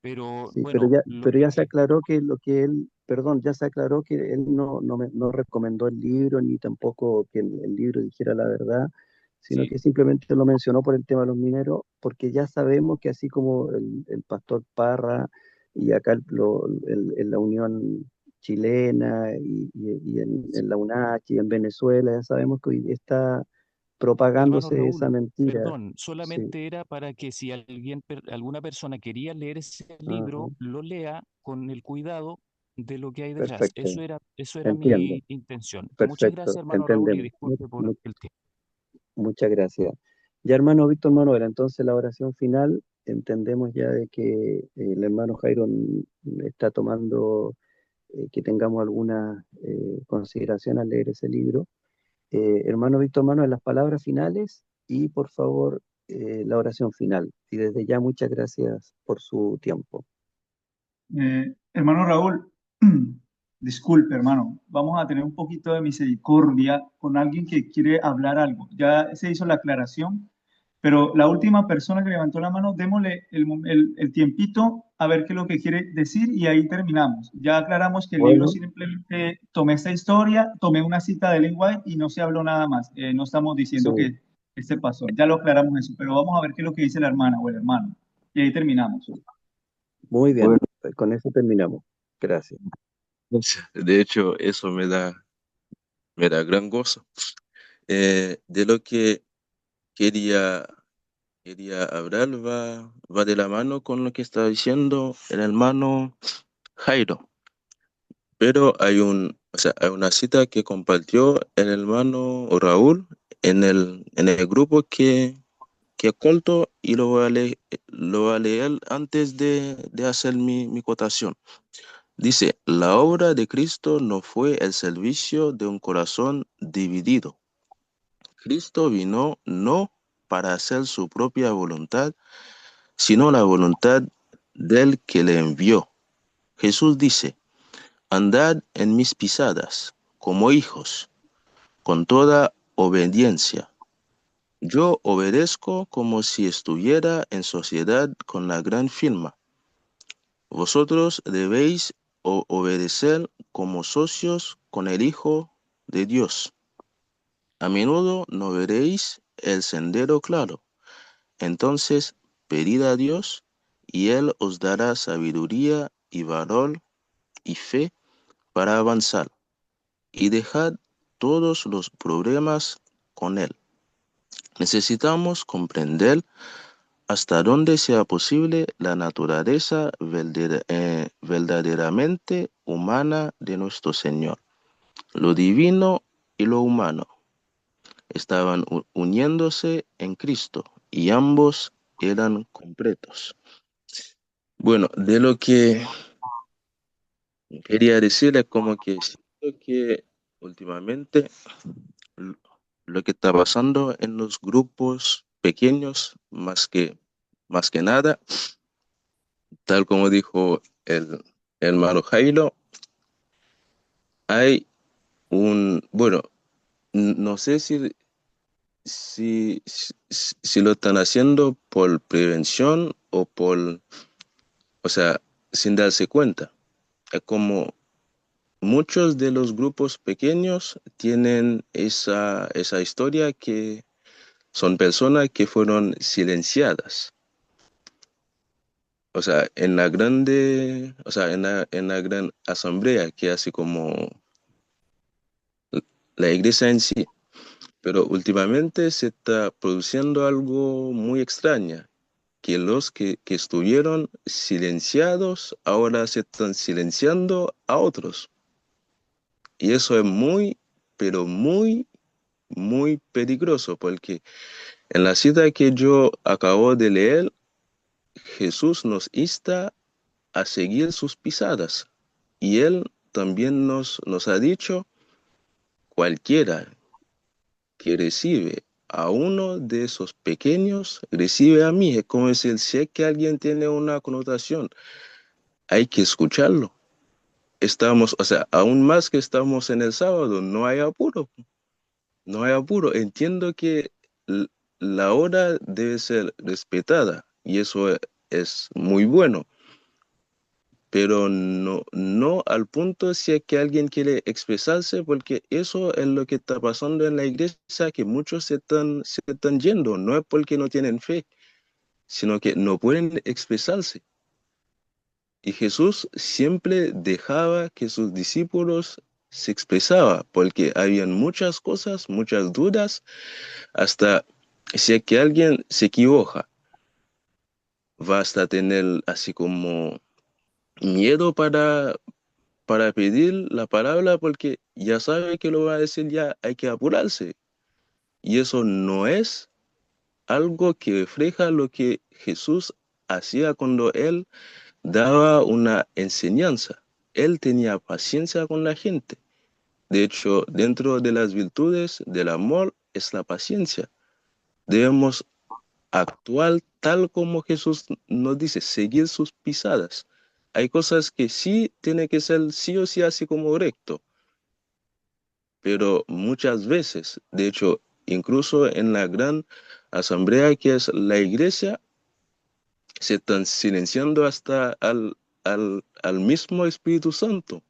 Pero Sí, bueno, lo pero que ya se aclaró que lo que él, perdón, ya se aclaró que él no recomendó el libro ni tampoco que el libro dijera la verdad, sino sí, que simplemente lo mencionó por el tema de los mineros, porque ya sabemos que así como el pastor Parra y acá en la Unión Chilena y en la UNACH y en Venezuela, ya sabemos que hoy está hermano propagándose esa Raúl, mentira. perdón, Sí, solamente era para que si alguna persona quería leer ese ajá, libro, lo lea con el cuidado de lo que hay detrás. perfecto, Eso era entiendo. mi intención. Muchas gracias, Perfecto, hermano Raúl, y entendemos. disculpe por el tiempo. Muchas gracias. Ya, hermano Víctor Manuel, entonces la oración final, entendemos ya de que el hermano Jairo está tomando que tengamos alguna consideración al leer ese libro. Hermano Víctor Manuel, las palabras finales y por favor la oración final. Y desde ya muchas gracias por su tiempo. Hermano Raúl, disculpe, hermano, vamos a tener un poquito de misericordia con alguien que quiere hablar algo. Ya se hizo la aclaración, pero la última persona que levantó la mano, démosle el tiempito a ver qué es lo que quiere decir y ahí terminamos. Ya aclaramos que el libro Bueno, simplemente tomé esta historia, tomé una cita de Ellen White y no se habló nada más. No estamos sí, diciendo que este pasó. Ya lo aclaramos eso, pero vamos a ver qué es lo que dice la hermana o el hermano. Y ahí terminamos. muy bien, Bueno, con eso terminamos. Gracias. de hecho, eso me da gran gozo. De lo que quería, quería hablar va de la mano con lo que está diciendo el hermano Jairo. Pero hay una cita que compartió el hermano Raúl en el grupo que oculto y lo voy a leer antes de hacer mi cotación. Dice, la obra de Cristo no fue el servicio de un corazón dividido. Cristo vino no para hacer su propia voluntad, sino la voluntad del que le envió. Jesús dice, andad en mis pisadas, como hijos, con toda obediencia. Yo obedezco como si estuviera en sociedad con la gran firma. Vosotros debéis obedecer como socios con el Hijo de Dios. A menudo no veréis el sendero claro. Entonces pedid a Dios y Él os dará sabiduría y valor y fe para avanzar. Y dejad todos los problemas con Él. Necesitamos comprender hasta donde sea posible la naturaleza verdaderamente humana de nuestro Señor. Lo divino y lo humano estaban uniéndose en Cristo y ambos eran completos. Bueno, de lo que quería decir es como que siento que últimamente l- lo que está pasando en los grupos pequeños, más que nada, tal como dijo el hermano Jairo, hay bueno, no sé si lo están haciendo por prevención o sea, sin darse cuenta. Es como muchos de los grupos pequeños tienen esa historia que son personas que fueron silenciadas. O sea, en la gran asamblea que hace como la iglesia en sí. Pero últimamente se está produciendo algo muy extraño, que los que estuvieron silenciados ahora se están silenciando a otros. Y eso es muy, pero muy, muy peligroso, porque en la cita que yo acabo de leer, Jesús nos insta a seguir sus pisadas. Y Él también nos ha dicho cualquiera que recibe a uno de esos pequeños, recibe a mí. Es como decir, si es que alguien tiene una connotación, hay que escucharlo. Estamos, o sea, aún más que estamos en el sábado, no hay apuro, no hay apuro. Entiendo que la hora debe ser respetada y eso es muy bueno, pero no al punto si es que alguien quiere expresarse, porque eso es lo que está pasando en la iglesia, que muchos se están yendo, no es porque no tienen fe, sino que no pueden expresarse. Y Jesús siempre dejaba que sus discípulos se expresaba, porque habían muchas cosas, muchas dudas, hasta si es que alguien se equivoca, va hasta tener así como miedo para pedir la palabra, porque ya sabe que lo va a decir, ya hay que apurarse. Y eso no es algo que refleja lo que Jesús hacía cuando él daba una enseñanza. Él tenía paciencia con la gente. De hecho, dentro de las virtudes del amor es la paciencia. Debemos actuar tal como Jesús nos dice, seguir sus pisadas. Hay cosas que sí tiene que ser sí o sí así como recto, pero muchas veces, de hecho, incluso en la gran asamblea que es la iglesia, se están silenciando hasta al mismo Espíritu Santo.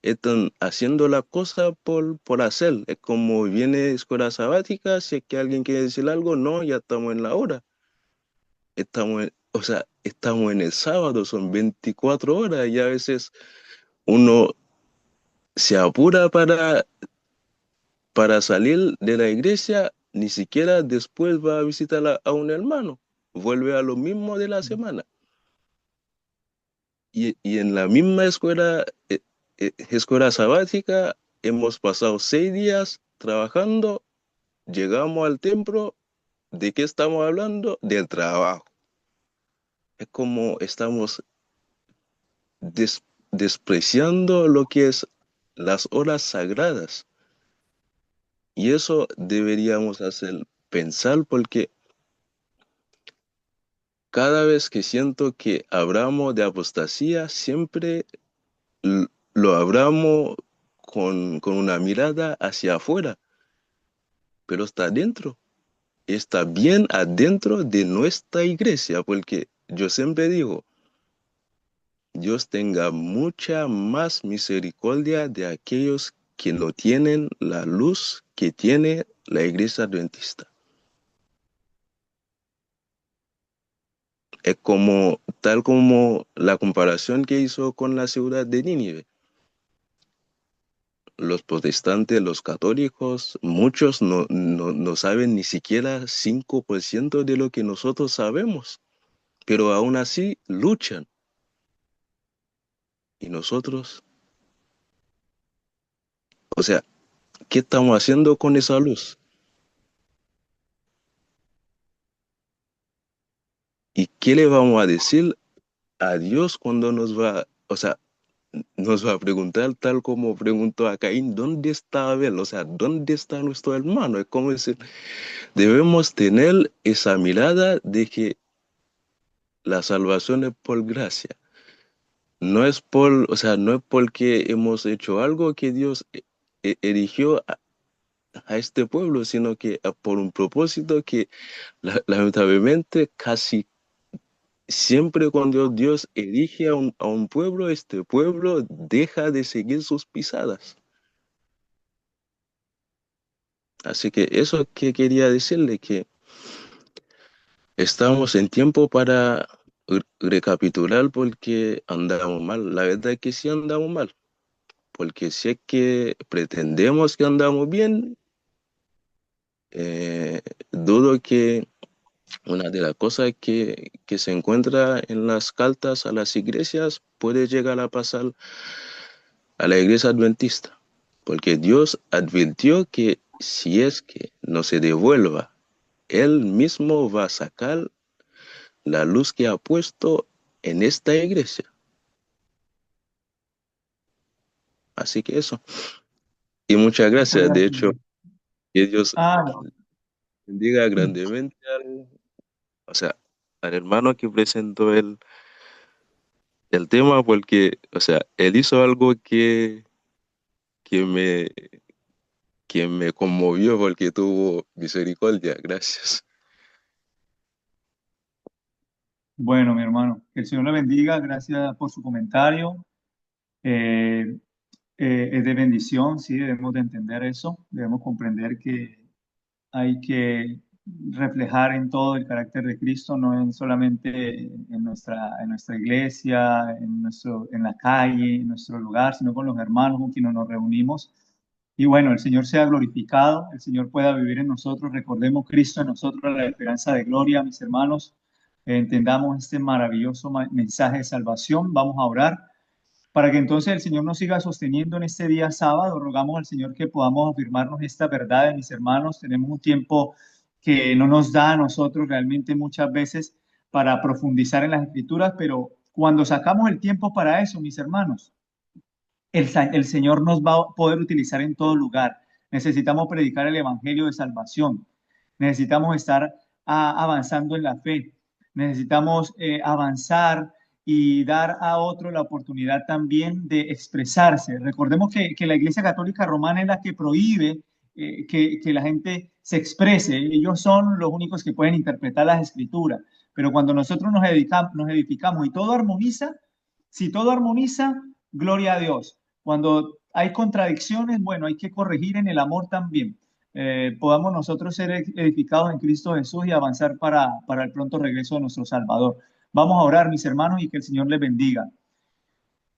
Están haciendo la cosa por hacer. Es como viene escuela sabática, si es que alguien quiere decir algo, no, ya estamos en la hora. O sea, estamos en el sábado, son 24 horas y a veces uno se apura para salir de la iglesia, ni siquiera después va a visitar a un hermano, vuelve a lo mismo de la semana. Y en la misma escuela sabática hemos pasado 6 días trabajando, llegamos al templo, ¿de qué estamos hablando? Del trabajo. Es como estamos despreciando lo que es las horas sagradas. Y eso deberíamos hacer pensar, porque cada vez que siento que hablamos de apostasía, siempre lo hablamos con una mirada hacia afuera, pero está adentro, está bien adentro de nuestra iglesia, porque yo siempre digo, Dios tenga mucha más misericordia de aquellos que no tienen la luz que tiene la iglesia adventista. Es como, tal como la comparación que hizo con la ciudad de Nínive. Los protestantes, los católicos, muchos no saben ni siquiera 5% de lo que nosotros sabemos, pero aún así luchan. Y nosotros, o sea, ¿qué estamos haciendo con esa luz? ¿Y qué le vamos a decir a Dios cuando nos va a preguntar tal como preguntó a Caín, ¿dónde está Abel? O sea, ¿dónde está nuestro hermano? Es como decir, debemos tener esa mirada de que la salvación es por gracia. No es porque hemos hecho algo que Dios erigió a este pueblo, sino que por un propósito que lamentablemente casi siempre cuando Dios elige a un pueblo, este pueblo deja de seguir sus pisadas. Así que eso que quería decirle, que estamos en tiempo para recapitular porque andamos mal. La verdad es que sí andamos mal, porque si es que pretendemos que andamos bien, dudo que una de las cosas que se encuentra en las cartas a las iglesias puede llegar a pasar a la iglesia adventista, porque Dios advirtió que si es que no se devuelva, Él mismo va a sacar la luz que ha puesto en esta iglesia. Así que eso. Y muchas gracias. Gloria al De hecho, Señor. que Dios No. bendiga grandemente o sea, al hermano que presentó el tema, porque, o sea, él hizo algo que me, que me conmovió porque tuvo misericordia. Gracias. Bueno, mi hermano, que el Señor le bendiga. Gracias por su comentario. Eh, es de bendición, sí, debemos de entender eso. Debemos comprender que hay que reflejar en todo el carácter de Cristo, no en solamente en nuestra iglesia, en la calle, en nuestro lugar, sino con los hermanos con quienes nos reunimos. Y bueno, el Señor sea glorificado, el Señor pueda vivir en nosotros. Recordemos Cristo en nosotros, la esperanza de gloria, mis hermanos. Entendamos este maravilloso mensaje de salvación. Vamos a orar para que entonces el Señor nos siga sosteniendo en este día sábado. Rogamos al Señor que podamos afirmarnos esta verdad, mis hermanos. Tenemos un tiempo que no nos da a nosotros realmente muchas veces para profundizar en las escrituras, pero cuando sacamos el tiempo para eso, mis hermanos, el Señor nos va a poder utilizar en todo lugar. Necesitamos predicar el Evangelio de salvación. Necesitamos estar avanzando en la fe. Necesitamos avanzar y dar a otro la oportunidad también de expresarse. Recordemos que la Iglesia Católica Romana es la que prohíbe que la gente se exprese. Ellos son los únicos que pueden interpretar las escrituras. Pero cuando nosotros nos edificamos y todo armoniza, si todo armoniza, gloria a Dios. Cuando hay contradicciones, bueno, hay que corregir en el amor también. Podamos nosotros ser edificados en Cristo Jesús y avanzar para el pronto regreso de nuestro Salvador. Vamos a orar, mis hermanos, y que el Señor les bendiga.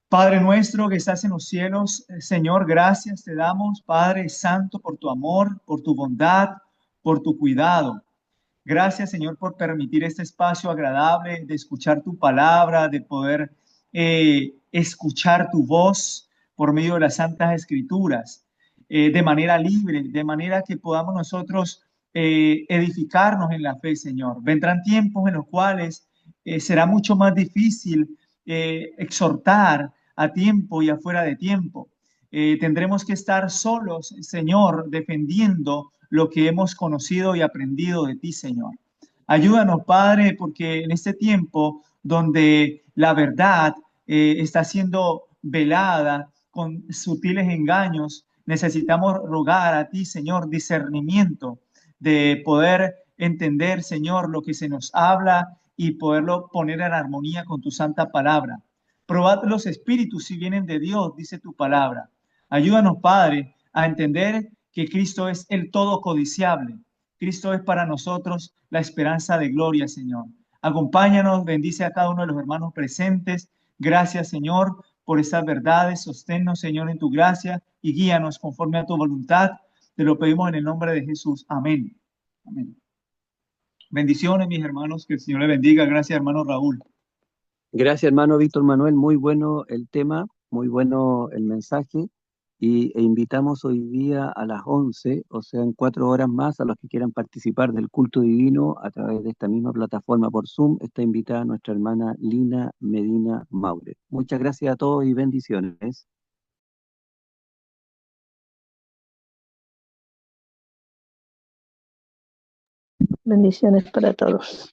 Padre nuestro que estás en los cielos, Señor, gracias te damos, Padre Santo, por tu amor, por tu bondad, por tu cuidado. Gracias, Señor, por permitir este espacio agradable de escuchar tu palabra, de poder escuchar tu voz por medio de las Santas Escrituras, de manera libre, de manera que podamos nosotros edificarnos en la fe, Señor. Vendrán tiempos en los cuales será mucho más difícil exhortar a tiempo y afuera de tiempo. Tendremos que estar solos, Señor, defendiendo lo que hemos conocido y aprendido de ti, Señor. Ayúdanos, Padre, porque en este tiempo donde la verdad está siendo velada con sutiles engaños, necesitamos rogar a ti, Señor, discernimiento de poder entender, Señor, lo que se nos habla y poderlo poner en armonía con tu santa palabra. Probad los espíritus si vienen de Dios, dice tu palabra. Ayúdanos, Padre, a entender que Cristo es el todo codiciable. Cristo es para nosotros la esperanza de gloria, Señor. Acompáñanos, bendice a cada uno de los hermanos presentes. Gracias, Señor, por esas verdades. Sosténnos, Señor, en tu gracia y guíanos conforme a tu voluntad. Te lo pedimos en el nombre de Jesús. Amén. Amén. Bendiciones, mis hermanos. Que el Señor les bendiga. Gracias, hermano Raúl. Gracias, hermano Víctor Manuel. Muy bueno el tema, muy bueno el mensaje. E invitamos hoy día a las 11, o sea, en 4 horas más, a los que quieran participar del culto divino a través de esta misma plataforma por Zoom. Está invitada nuestra hermana Lina Medina Maure. Muchas gracias a todos y bendiciones. Bendiciones para todos.